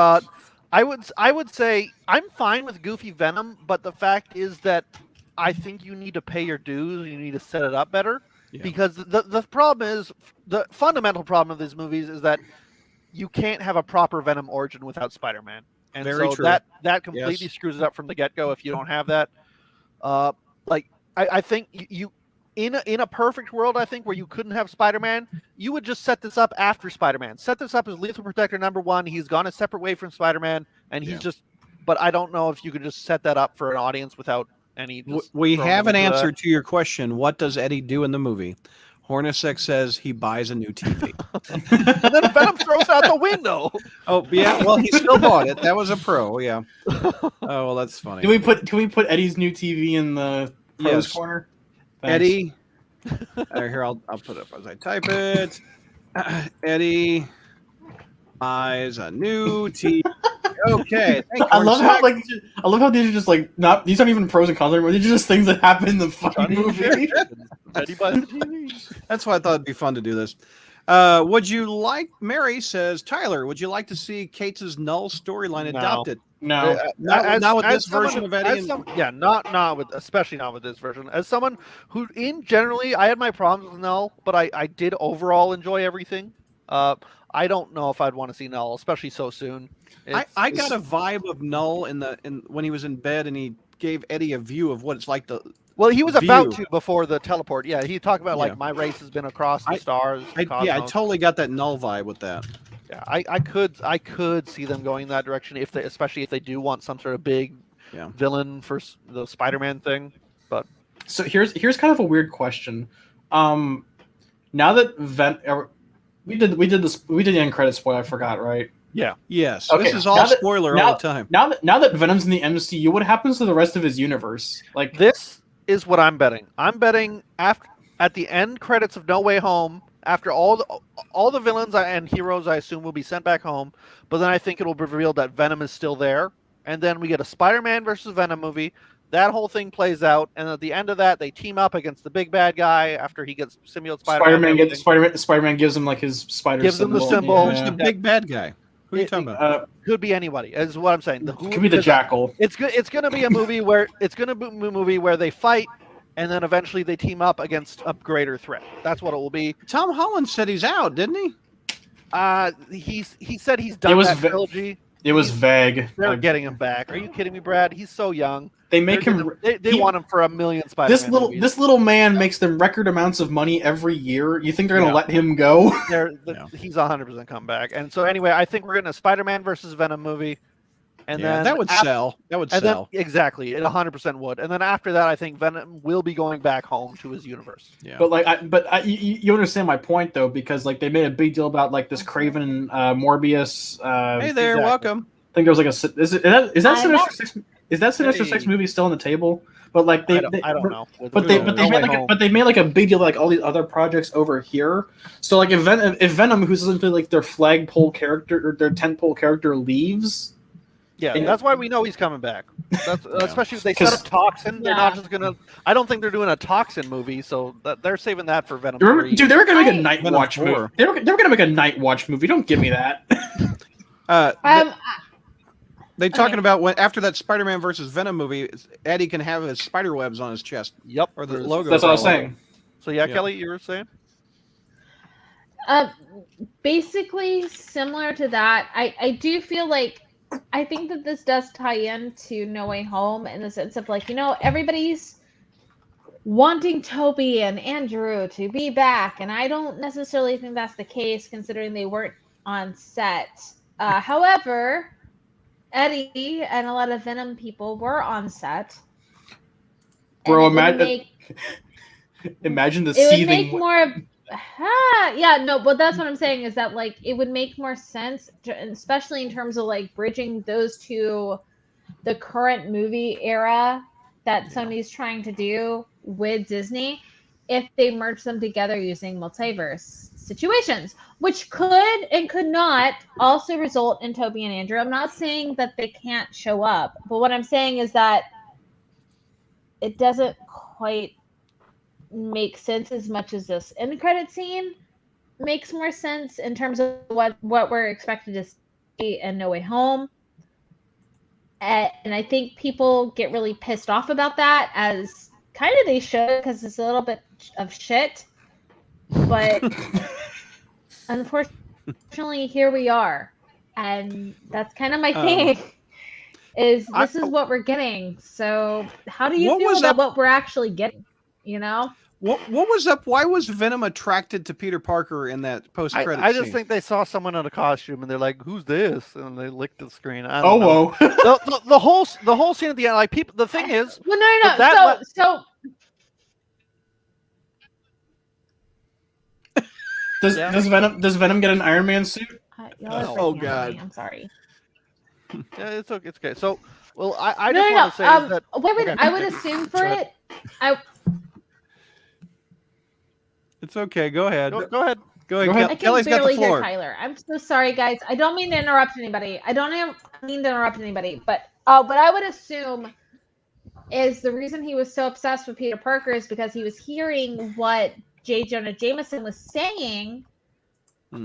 I would say I'm fine with goofy Venom, but the fact is that I think you need to pay your dues. You need to set it up better because the problem is, the fundamental problem of these movies is that you can't have a proper Venom origin without Spider-Man, and true. that completely screws it up from the get-go if you don't have that. I think you. In a perfect world, I think, where you couldn't have Spider-Man, you would just set this up after Spider-Man. Set this up as Lethal Protector #1. He's gone a separate way from Spider-Man, and he's just... But I don't know if you could just set that up for an audience without any... We have an answer to your question. What does Eddie do in the movie? Hornacek says he buys a new TV. And then Venom throws out the window. Oh, yeah. Well, he still bought it. That was a pro, yeah. Oh, well, that's funny. Can we put Eddie's new TV in the pros corner? Thanks. Eddie, here I'll put it up as I type it. Eddie buys a new TV. Okay, I love how these are just like these aren't even pros and cons anymore. These are just things that happen in the fucking movie. Eddie buys the TV. That's why I thought it'd be fun to do this. Would you like? Mary says, Tyler, would you like to see Kate's Null storyline adopted? No, not with this version of Eddie. Especially not with this version. As someone who, generally, I had my problems with Null, but I did overall enjoy everything. I don't know if I'd want to see Null, especially so soon. I got a vibe of Null when he was in bed and he gave Eddie a view of what it's like to. Well, he was about to before the teleport. Yeah, he talked about like my race has been across the stars. I totally got that Null vibe with that. Yeah, I could see them going that direction especially if they do want some sort of big villain for the Spider-Man thing. But so here's kind of a weird question. Now that we did the end credit spoiler, I forgot, right? Yeah. Yes. Okay. This is all spoiler all the time. Now that Venom's in the MCU, what happens to the rest of his universe? Like, this is what I'm betting. I'm betting at the end credits of No Way Home, after all the villains and heroes, I assume, will be sent back home, but then I think it will be revealed that Venom is still there, and then we get a Spider-Man versus Venom movie. That whole thing plays out, and at the end of that, they team up against the big bad guy after he gets symbiote Spider-Man. Spider-Man gives him like his spider. Gives him the symbol. Who's the big bad guy? Who are you talking about? Could be anybody. Is what I'm saying. Could be the Jackal. It's going to be a movie where they fight. and then eventually they team up against a greater threat. That's what it will be. Tom Holland said he's out, didn't he? He said he's done that trilogy. It was vague. They're getting him back. Are you kidding me, Brad? He's so young. They make him. They want him for a million Spider-Man movies. This little man makes them record amounts of money every year. You think they're gonna let him go? He's 100% come back. And so anyway, I think we're getting a Spider-Man versus Venom movie. And then that would sell. That would sell. Exactly, it 100% would. And then after that, I think Venom will be going back home to his universe. Yeah. But you understand my point though, because like they made a big deal about like this Craven Morbius. Hey there, welcome. I think there was like is that Sinister Six? Is that Sinister Six movie still on the table? But like I don't know. But they made like a big deal like all these other projects over here. So like if Venom, who's essentially like their flagpole character or their tentpole character, leaves. Yeah, that's why we know he's coming back. Especially if they set up Toxin. They're not just gonna. I don't think they're doing a Toxin movie, so they're saving that for Venom. Dude, they were gonna make a Night Watch movie. They were gonna make a Night Watch movie. Don't give me that. They talking about when after that Spider-Man versus Venom movie, Eddie can have his spider webs on his chest. Yep, or the logo. That's what I was saying. So yeah, Kelly, you were saying. Basically similar to that. I do feel like I think that this does tie into No Way Home in the sense of like, everybody's wanting Toby and Andrew to be back, and I don't necessarily think that's the case considering they weren't on set. However, Eddie and a lot of Venom people were on set. Bro, imagine the seething. It would make more. But that's what I'm saying is that like it would make more sense, especially in terms of like bridging those to the current movie era that Sony's trying to do with Disney, if they merge them together using multiverse situations, which could and could not also result in Toby and Andrew. I'm not saying that they can't show up, but what I'm saying is that it doesn't quite make sense as much as this end credit scene makes more sense in terms of what we're expected to see in No Way Home. And I think people get really pissed off about that, as kind of they should, because it's a little bit of shit. But unfortunately, here we are. And that's kind of my thing. This is what we're getting. So how do you feel about what we're actually getting? What was up? Why was Venom attracted to Peter Parker in that post-credit scene? I just think they saw someone in a costume and they're like, "Who's this?" And they licked the screen. I don't know. Whoa! the whole scene at the end, like people. The thing is, well, no. Does Venom get an Iron Man suit? Oh God! I'm sorry. Yeah, it's okay. It's okay. So, well, I just want to say is that I would assume for it. It's okay. Go ahead. Go ahead. Go ahead. I can Kelly's got the floor. Hear Tyler. I'm so sorry, guys. I don't mean to interrupt anybody. But what I would assume is the reason he was so obsessed with Peter Parker is because he was hearing what J. Jonah Jameson was saying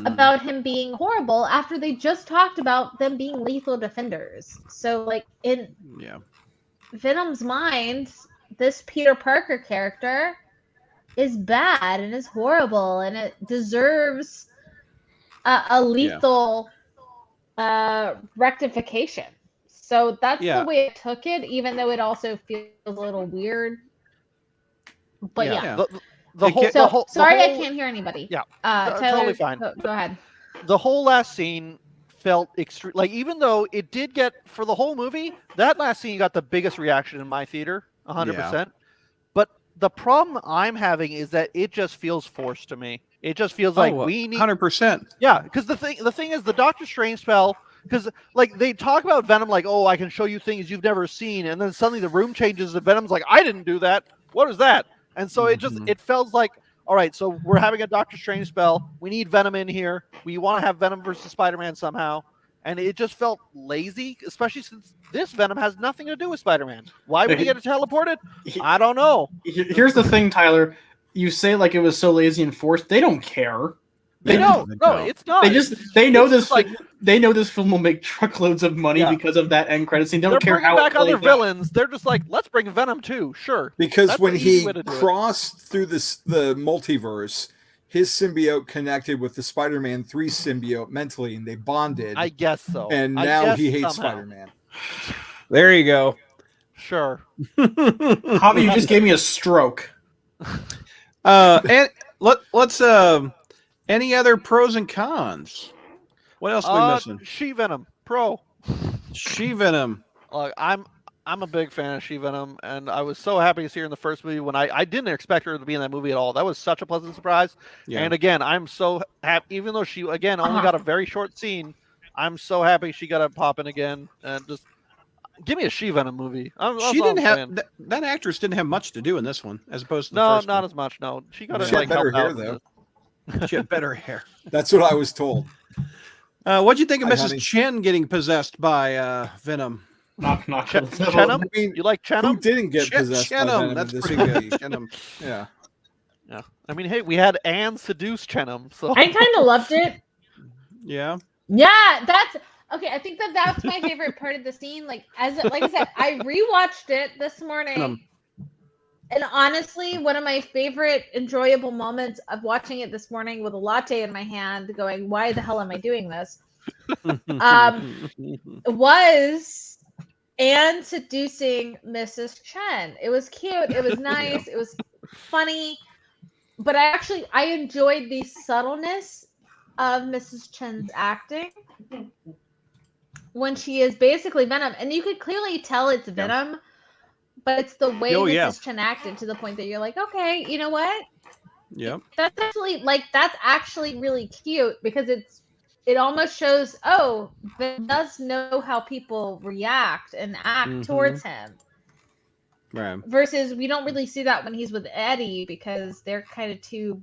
about him being horrible after they just talked about them being lethal defenders. So, like, in Venom's mind, this Peter Parker character is bad and is horrible, and it deserves a lethal rectification. So that's the way I took it, even though it also feels a little weird. But I can't hear anybody. Yeah, Tyler, totally fine. Go ahead. The whole last scene felt extreme. Like, even though it did get, for the whole movie, that last scene got the biggest reaction in my theater, 100%. But the problem I'm having is that it just feels forced to me. It just feels like we need 100%. Yeah, because the thing is, the Doctor Strange spell. Because like they talk about Venom, like, oh, I can show you things you've never seen, and then suddenly the room changes, and Venom's like, I didn't do that. What is that? And so it felt like, all right, so we're having a Doctor Strange spell. We need Venom in here. We want to have Venom versus Spider-Man somehow. And it just felt lazy, especially since this Venom has nothing to do with Spider-Man. Why would he get teleported? I don't know. Here's the thing, Tyler. You say like it was so lazy and forced. They don't care. No, it's not. They know this they know this film will make truckloads of money because of that end credit scene. They don't care bringing how back other villains. They're just like, let's bring Venom too. Sure. Because That's when an easy he way to do it. crossed through the multiverse, his symbiote connected with the Spider-Man 3 symbiote mentally, and they bonded. I guess so. And now he hates Spider-Man. There you go. Sure. Javi, you just gave me a stroke. And let's any other pros and cons? What else are we missing? She-Venom pro. She-Venom. I'm a big fan of She-Venom, and I was so happy to see her in the first movie when I didn't expect her to be in that movie at all. That was such a pleasant surprise. Yeah. And again, I'm so happy, even though she again only got a very short scene. I'm so happy she got to pop in again, and just give me a She-Venom movie. She didn't have that actress didn't have much to do in this one, as opposed to the first not one. as much. No, she got to like better hair though. She had better hair. That's what I was told. What'd you think of Mrs. Chen getting possessed by Venom? Knock. Chenum? I mean, you like Chenum? Who didn't get possessed by Venom? That's in this pretty movie? good. Chenum. Yeah. I mean, hey, we had Anne seduce Chenum, so I kind of loved it. Yeah. Yeah, that's okay. I think that's my favorite part of the scene. Like I said, I rewatched it this morning. And honestly, one of my favorite enjoyable moments of watching it this morning with a latte in my hand going, why the hell am I doing this? Was Anne seducing Mrs. Chen. It was cute. It was nice. It was funny. But I enjoyed the subtleness of Mrs. Chen's acting when she is basically Venom. And you could clearly tell it's Venom. But it's the way Mrs. Chen acted to the point that you're like, okay, you know what? Yep. That's actually really cute because it almost shows, Venom does know how people react and act towards him. Right. Versus we don't really see that when he's with Eddie because they're kind of two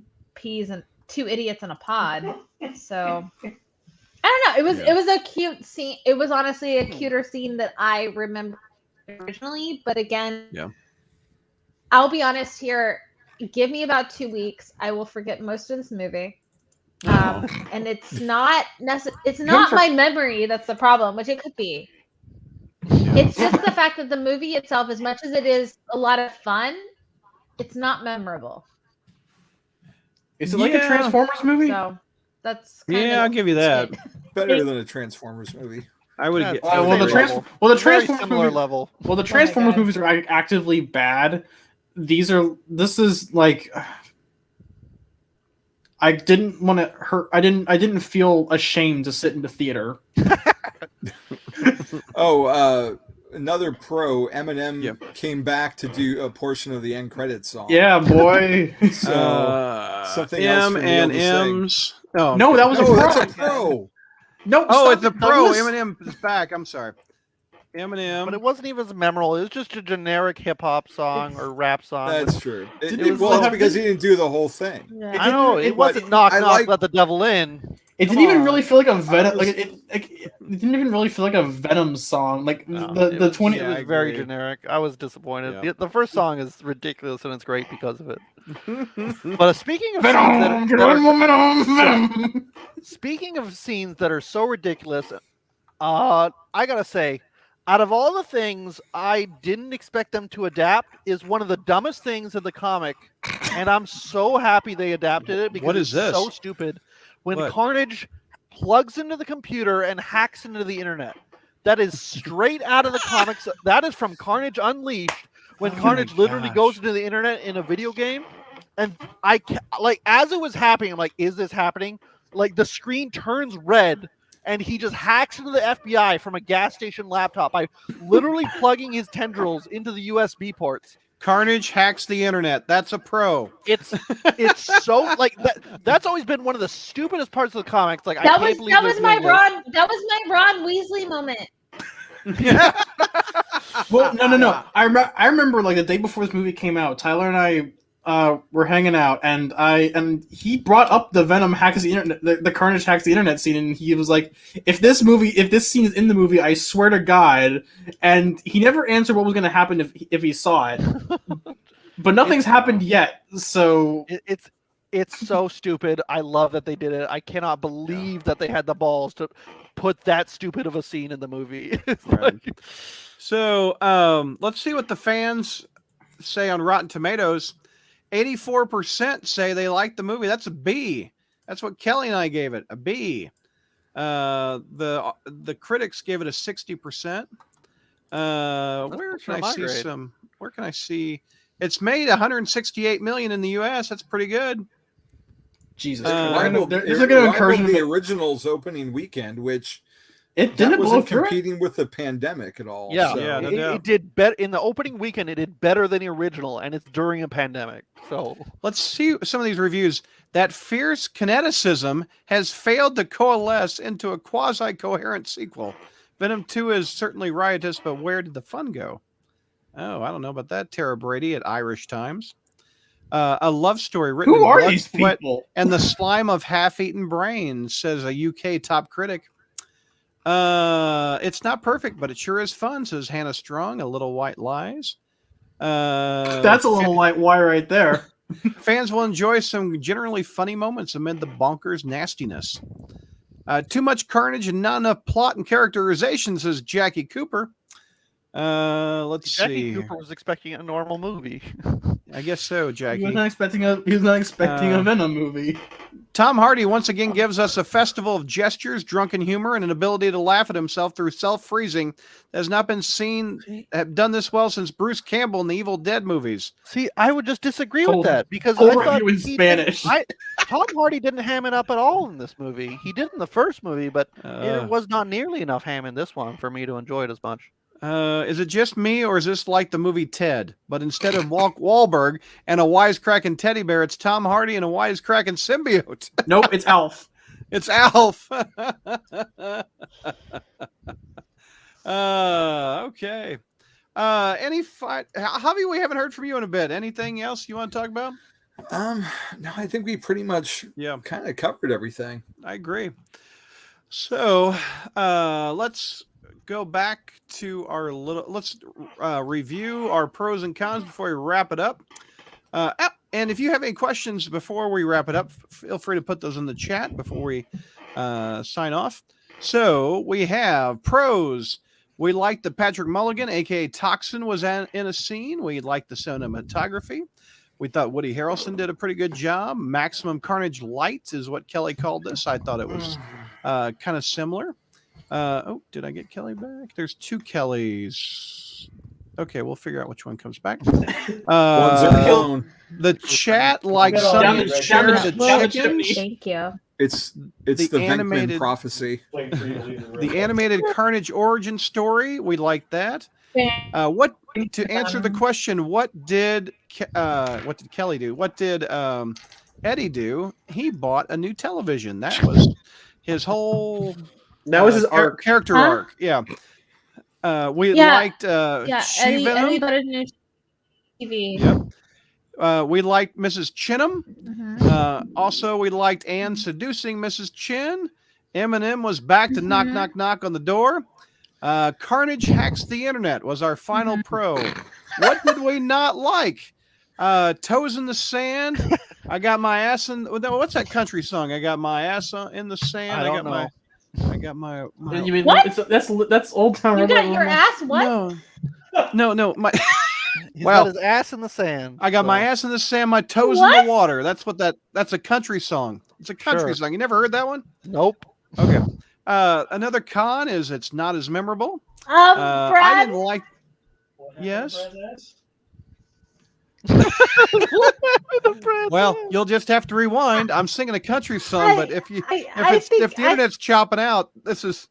idiots in a pod. So I don't know. It was a cute scene. It was honestly a cuter scene that I remember originally, but again, I'll be honest here. Give me about 2 weeks, I will forget most of this movie. And it's not my memory that's the problem, which it could be. It's just the fact that the movie itself, as much as it is a lot of fun, it's not memorable. Is it like a Transformers movie? So that's I'll give you that. Better than a Transformers movie. I would get the Transformers level. Well, the Transformers movies are actively bad. This is like I didn't want to hurt. I didn't feel ashamed to sit in the theater. Another pro. Eminem came back to do a portion of the end credits song. Yeah, boy. So something else for and Neil to M's. sing. Oh, no, that was that's a pro. No, it's a pro. Eminem is back. I'm sorry. Eminem. But it wasn't even as memorable. It was just a generic hip hop song or rap song. That's true. It's well, because he didn't do the whole thing. Yeah. I know it wasn't knock, let the devil in. It didn't even really feel like a Venom. It didn't even really feel like a Venom song. Like the 20. It was very generic. I was disappointed. Yeah. The first song is ridiculous and it's great because of it. But speaking of speaking of scenes that are so ridiculous, I gotta say, out of all the things I didn't expect them to adapt, is one of the dumbest things in the comic, and I'm so happy they adapted it because it's so stupid. When Carnage plugs into the computer and hacks into the internet, that is straight out of the comics. That is from Carnage Unleashed, when Carnage literally goes into the internet in a video game. And as it was happening, I'm like, is this happening? Like the screen turns red and he just hacks into the FBI from a gas station laptop by literally plugging his tendrils into the USB ports. Carnage hacks the internet. That's a pro. It's so like that's always been one of the stupidest parts of the comics. Like that was my Ron Weasley moment. Yeah. Well, no. I remember like the day before this movie came out, Tyler and I were hanging out, and he brought up the Venom hacks the internet, the Carnage hacks the internet scene, and he was like, if this scene is in the movie, I swear to God. And he never answered what was going to happen if he saw it, but nothing's happened yet. So It's so stupid. I love that they did it. I cannot believe that they had the balls to put that stupid of a scene in the movie. Right. So let's see what the fans say on Rotten Tomatoes. 84% say they like the movie. That's a B. That's what Kelly and I gave it, a B. The critics gave it a 60%. Where can I see some? Where can I see? It's made 168 million in the U.S. That's pretty good. Jesus, It rivaled the original's opening weekend, which wasn't competing with the pandemic at all. Yeah, so. It did better in the opening weekend. It did better than the original, and it's during a pandemic. So let's see some of these reviews. That fierce kineticism has failed to coalesce into a quasi-coherent sequel. Venom 2 is certainly riotous, but where did the fun go? Oh, I don't know about that. Tara Brady at Irish Times. A love story written in blood, sweat, and the slime of half-eaten brains, says a UK top critic. It's not perfect, but it sure is fun, says Hannah Strong, A Little White Lies. That's a little light wire right there. Fans will enjoy some generally funny moments amid the bonkers nastiness. Too much carnage and not enough plot and characterization, says Jackie Cooper. Let's see. Jackie Cooper was expecting a normal movie. I guess so, Jackie. He was not expecting a Venom movie. Tom Hardy once again gives us a festival of gestures, drunken humor, and an ability to laugh at himself through self-freezing that has not been done this well since Bruce Campbell in the Evil Dead movies. See, I would just disagree with that because I thought in Spanish. Tom Hardy didn't ham it up at all in this movie. He did in the first movie, but it was not nearly enough ham in this one for me to enjoy it as much. Is it just me, or is this like the movie Ted? But instead of Wahlberg and a wisecracking teddy bear, it's Tom Hardy and a wisecracking symbiote. Nope, it's Alf. It's Alf. Okay. Javi, we haven't heard from you in a bit. Anything else you want to talk about? No, I think we pretty much kind of covered everything. I agree. So let's go back to our let's review our pros and cons before we wrap it up. And if you have any questions before we wrap it up, feel free to put those in the chat before we sign off. So we have pros. We liked that Patrick Mulligan, aka Toxin, was in a scene. We liked the cinematography. We thought Woody Harrelson did a pretty good job. Maximum Carnage Light is what Kelly called this. I thought it was kind of similar. Did I get Kelly back? There's two Kellys. Okay, we'll figure out which one comes back. The chat, like some shared the chickens. Thank you. It's the animated prophecy. The animated Carnage origin story. We like that. To answer the question, what did Kelly do? What did Eddie do? He bought a new television. That was his whole. That was his character arc. Yeah. We liked Eddie bought a new TV. Yep. We liked Mrs. Chinham. Mm-hmm. Also, we liked Anne seducing Mrs. Chin. Eminem was back to knock, knock, knock on the door. Carnage hacks the internet was our final pro. What did we not like? Toes in the sand. I got my ass in. What's that country song? I got my ass in the sand. I got my. You mean what? That's Old Town. You got your ass what? No. My. He's got his ass in the sand. I got my ass in the sand, my toes in the water. That's that's a country song. It's a country song. You never heard that one? Nope. Okay. Another con is it's not as memorable. I didn't like. Yes. Well, you'll just have to rewind. I'm singing a country song, but if the internet's chopping out, this is.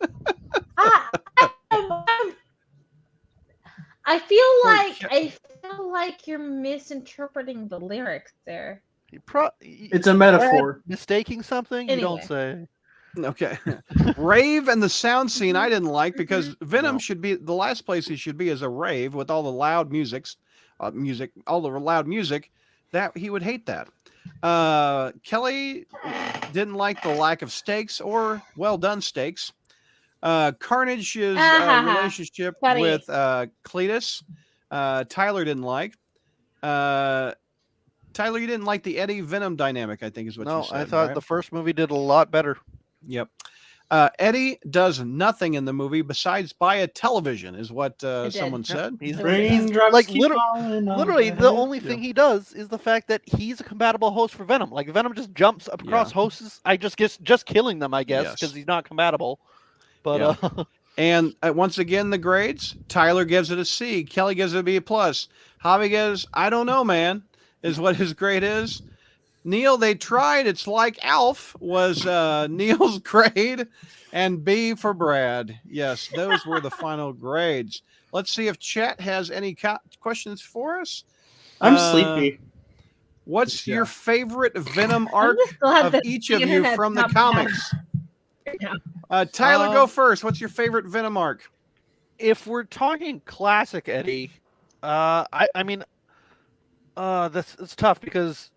I feel like you're misinterpreting the lyrics there. It's a metaphor. Mistaking something? Anyway. You don't say. Okay. Rave and the sound scene I didn't like because Venom should be the last place he should be is a rave with all the loud all the loud music. That he would hate that. Kelly didn't like the lack of stakes or well done stakes. Carnage's relationship with Cletus, Tyler didn't like. Tyler, you didn't like the Eddie Venom dynamic, I think is what you said. I thought right? the first movie did a lot better. Yep. Eddie does nothing in the movie besides buy a television, is what someone said. He's Raindrops like keep falling on literally my the head. only thing he does is the fact that he's a compatible host for Venom. Like Venom just jumps across hosts. I just killing them, I guess, because he's not compatible. But and once again, the grades. Tyler gives it a C. Kelly gives it a B plus. Javi gives, I don't know, man, is what his grade is. Neil, they tried. It's like Alf was Neil's grade, and B for Brad. Yes, those were the final grades. Let's see if chat has any questions for us. I'm sleepy. What's your favorite Venom arc of each of you from the comics? Tyler, go first. What's your favorite Venom arc? If we're talking classic Eddie, I mean, it's tough because.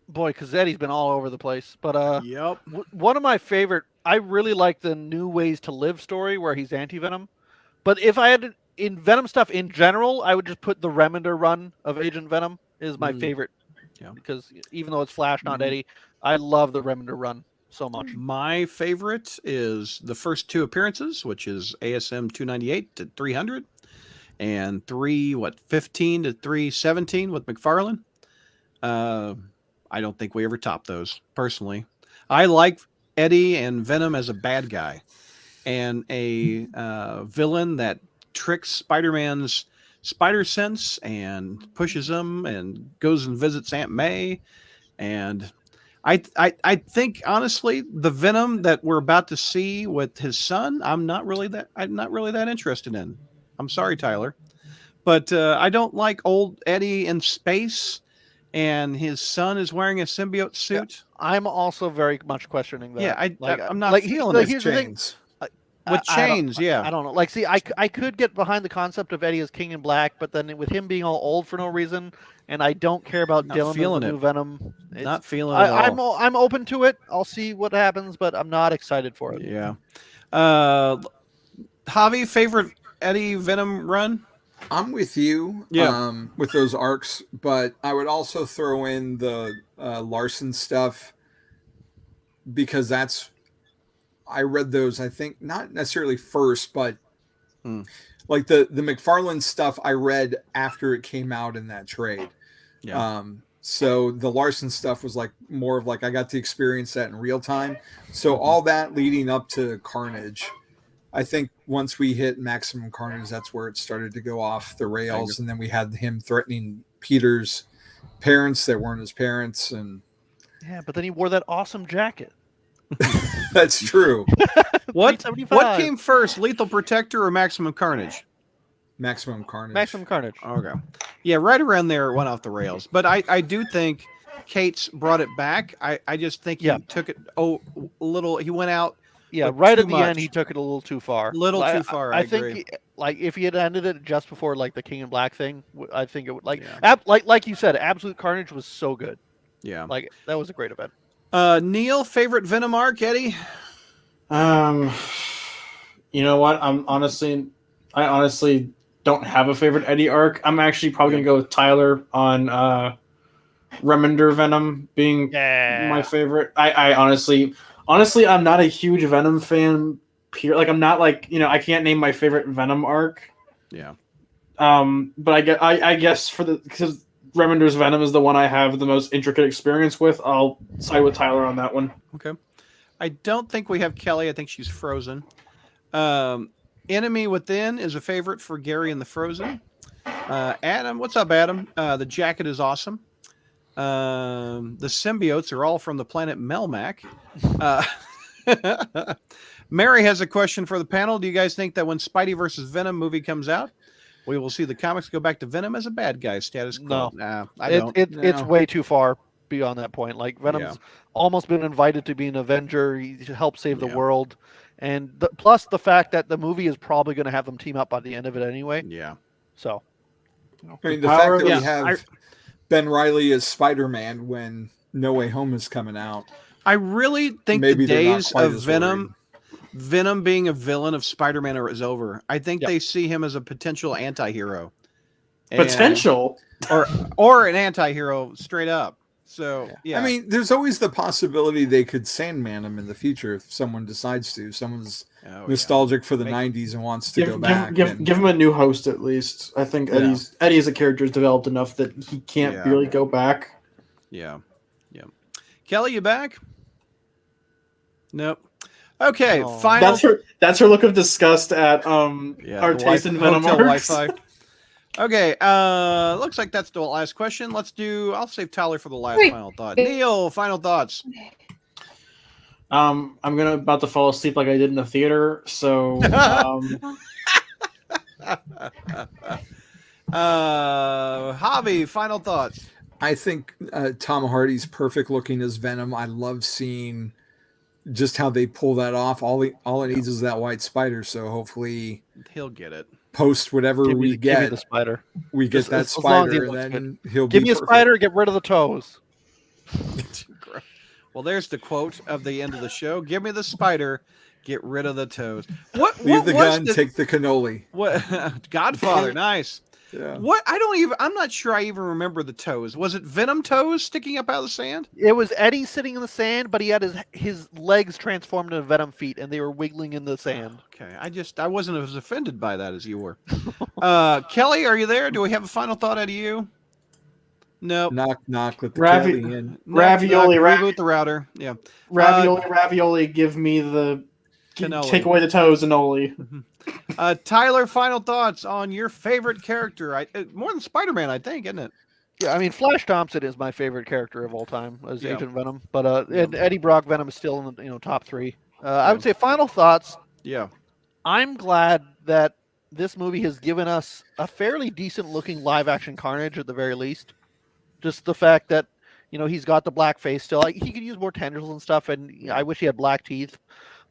Boy, because Eddie's been all over the place. But yep. One of my favorite, I really like the New Ways to Live story where he's anti-Venom. But if I had to, in Venom stuff in general, I would just put the Remender run of Agent Venom is my favorite. Yeah. Because even though it's Flash, not Eddie, I love the Remender run so much. My favorite is the first two appearances, which is ASM 298 to 300 and 15 to 317 with McFarlane. I don't think we ever top those, personally. I like Eddie and Venom as a bad guy and a villain that tricks Spider-Man's spider sense and pushes him and goes and visits Aunt May. And I think, honestly, the Venom that we're about to see with his son, I'm not really that interested in. I'm sorry, Tyler. But I don't like old Eddie in space. And his son is wearing a symbiote suit. Yeah, I'm also very much questioning that. Yeah, I'm not feeling it. With chains. I don't know. Like, see, I could get behind the concept of Eddie as King in Black, but then with him being all old for no reason, and I don't care about Dylan as the new Venom. Not feeling it at all. I'm open to it. I'll see what happens, but I'm not excited for it. Yeah. Javi, favorite Eddie Venom run? I'm with you with those arcs, but I would also throw in the Larson stuff because I read those, I think, not necessarily first, but like the McFarlane stuff I read after it came out in that trade. Yeah. So the Larson stuff was like more of like I got to experience that in real time. So all that leading up to Carnage, I think once we hit Maximum Carnage, that's where it started to go off the rails. And then we had him threatening Peter's parents that weren't his parents. And yeah, but then he wore that awesome jacket. That's true. What came first, Lethal Protector or Maximum Carnage? Maximum Carnage. Maximum Carnage. Okay. Yeah, right around there it went off the rails. But I do think Cates brought it back. I just think he took it a little. He went out. Yeah, right at the end, he took it a little too far. Too far. I agree. think, like, if he had ended it just before, like, the King in Black thing, I think it would, like you said, Absolute Carnage was so good. Yeah, like that was a great event. Neil, favorite Venom arc, Eddie? You know what? I honestly don't have a favorite Eddie arc. I'm actually probably gonna go with Tyler on Remender Venom being my favorite. I honestly, I'm not a huge Venom fan. Like, I'm not like, I can't name my favorite Venom arc. Yeah. But I guess because Remender's Venom is the one I have the most intricate experience with, I'll side with Tyler on that one. Okay. I don't think we have Kelly. I think she's Frozen. Enemy Within is a favorite for Gary and the Frozen. Adam, what's up, Adam? The jacket is awesome. The symbiotes are all from the planet Melmac. Mary has a question for the panel. Do you guys think that when Spidey versus Venom movie comes out, we will see the comics go back to Venom as a bad guy status quo? No, I don't. It's way too far beyond that point. Like, Venom's almost been invited to be an Avenger. He helped save the world. And plus the fact that the movie is probably going to have them team up by the end of it anyway. Yeah. So, I mean, the fact that we have Ben Reilly as Spider-Man when No Way Home is coming out. I really think the days of Venom being a villain of Spider-Man is over. I think they see him as a potential anti-hero. Potential, or an anti-hero straight up. So yeah, I mean, there's always the possibility they could Sandman him in the future if someone decides to. If someone's nostalgic for the '90s and wants to go back. Give him a new host at least. I think Eddie as a character is developed enough that he can't really go back. Yeah. Kelly, you back? Nope. Okay, final. That's her look of disgust at our taste in Venom arcs. Wi-Fi. Okay, looks like that's the last question. I'll save Tyler for the last final thought. Neil, final thoughts. I'm about to fall asleep like I did in the theater, so Javi, final thoughts. I think Tom Hardy's perfect looking as Venom. I love seeing just how they pull that off. All it needs is that white spider, so hopefully he'll get it. Post whatever we get. Give me the spider. We get that spider, and then he'll give be me a perfect. spider. Get rid of the toes. Well, there's the quote of the end of the show. Give me the spider. Get rid of the toes. Leave the gun. Take the cannoli. What? Godfather. Nice. Yeah. What? I'm not sure I even remember the toes. Was it Venom toes sticking up out of the sand? It was Eddie sitting in the sand, but he had his legs transformed into Venom feet, and they were wiggling in the sand. Okay, I wasn't as offended by that as you were. Kelly, are you there? Do we have a final thought out of you? No. Knock, knock. Let the Kelly in. Ravioli. Reboot the router. Yeah. Ravioli. Give me the. Cannoli. Take away the toes, Annoli. Tyler, final thoughts on your favorite character? More than Spider-Man, I think, isn't it? Yeah, I mean, Flash Thompson is my favorite character of all time as Agent Venom, but and Eddie Brock Venom is still in the top 3. I would say final thoughts. Yeah, I'm glad that this movie has given us a fairly decent looking live action Carnage at the very least. Just the fact that he's got the black face still. Like, he could use more tendrils and stuff, and I wish he had black teeth.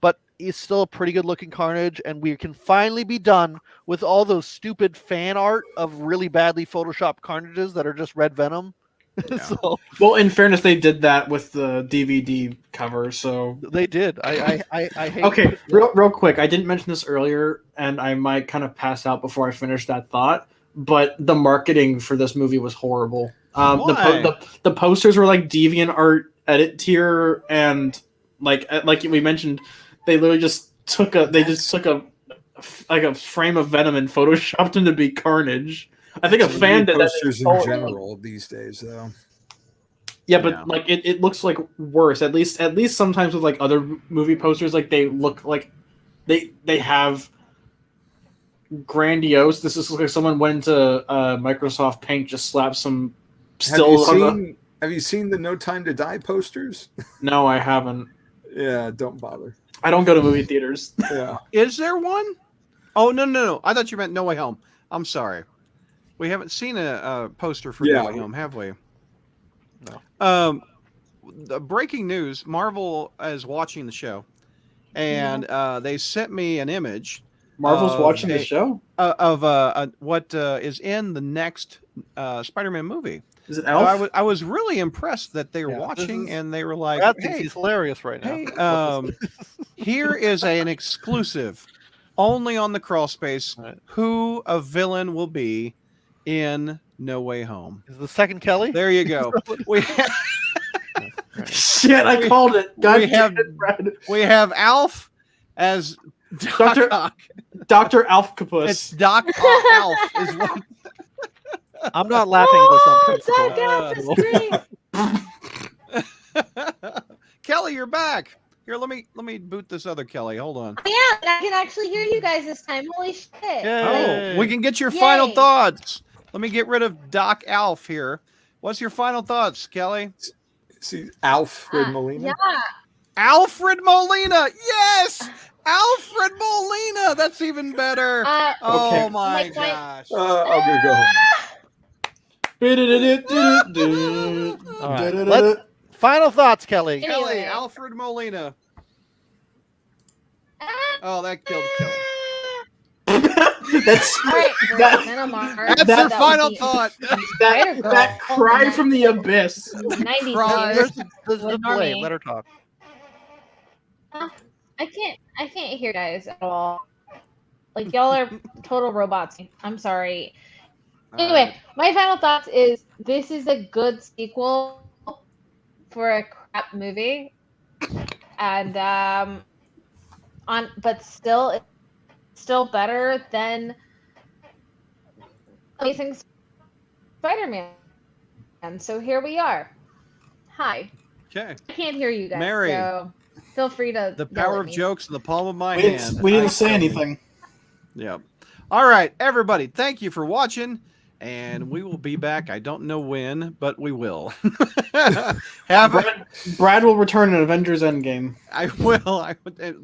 But he's still a pretty good looking Carnage, and we can finally be done with all those stupid fan art of really badly photoshopped Carnages that are just red Venom. Yeah. Well, in fairness, they did that with the DVD cover, so they did. I hate. Okay, real quick. I didn't mention this earlier, and I might kind of pass out before I finish that thought. But the marketing for this movie was horrible. The posters were like DeviantArt edit tier, and like we mentioned, they literally just took a frame of Venom and photoshopped him to be Carnage. I think a fan did that. Posters in general these days, though. Yeah, but like it looks like worse. At least sometimes with like other movie posters, like they look like they have grandiose. This is like someone went to Microsoft Paint, just slapped some stills on. Have you seen the No Time to Die posters? No, I haven't. Yeah, don't bother. I don't go to movie theaters. Yeah. Is there one? Oh, no. I thought you meant No Way Home. I'm sorry. We haven't seen a poster for No Way Home, have we? No. The breaking news, Marvel is watching the show, and they sent me an image. Marvel's watching the show? Of what is in the next Spider-Man movie. Is it Elf? I was really impressed that they were watching, and they were like, "Hey, he's hilarious right now." Hey, here is an exclusive, only on the crawl space. Right. Who a villain will be in No Way Home? Is the second Kelly? There you go. Shit, I called it. We have Alf as Dr. Alfcapus. It's Doc Alf is what. I'm not laughing at this on principle. Kelly, you're back. Here, let me boot this other Kelly. Hold on. Yeah, I can actually hear you guys this time. Holy shit! Oh, we can get your final thoughts. Let me get rid of Doc Alf here. What's your final thoughts, Kelly? See, Alfred Molina. Yeah. Alfred Molina. Yes. Alfred Molina. That's even better. Oh my gosh. I'm gonna go home. All right. Final thoughts, Kelly. Kelly, Alfred Molina. Oh, that killed Kelly. That's her final thought. That cry from the abyss. There's a delay. Let her talk. I can't hear guys at all. Like, y'all are total robots. I'm sorry. Anyway, my final thoughts is this is a good sequel for a crap movie, and but still, it's still better than Amazing Spider-Man. And so here we are. Hi. Okay. I can't hear you guys. Mary. So feel free to. The power of jokes in the palm of my We hand. didn't say anything. Yeah. All right, everybody. Thank you for watching, and we will be back. I don't know when, but we will. Brad will return in Avengers Endgame. I will.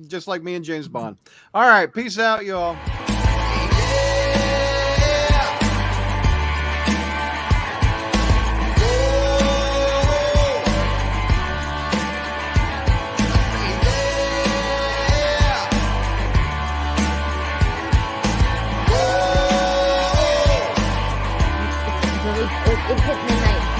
Just like me and James Bond. All right. Peace out, y'all. It hit midnight.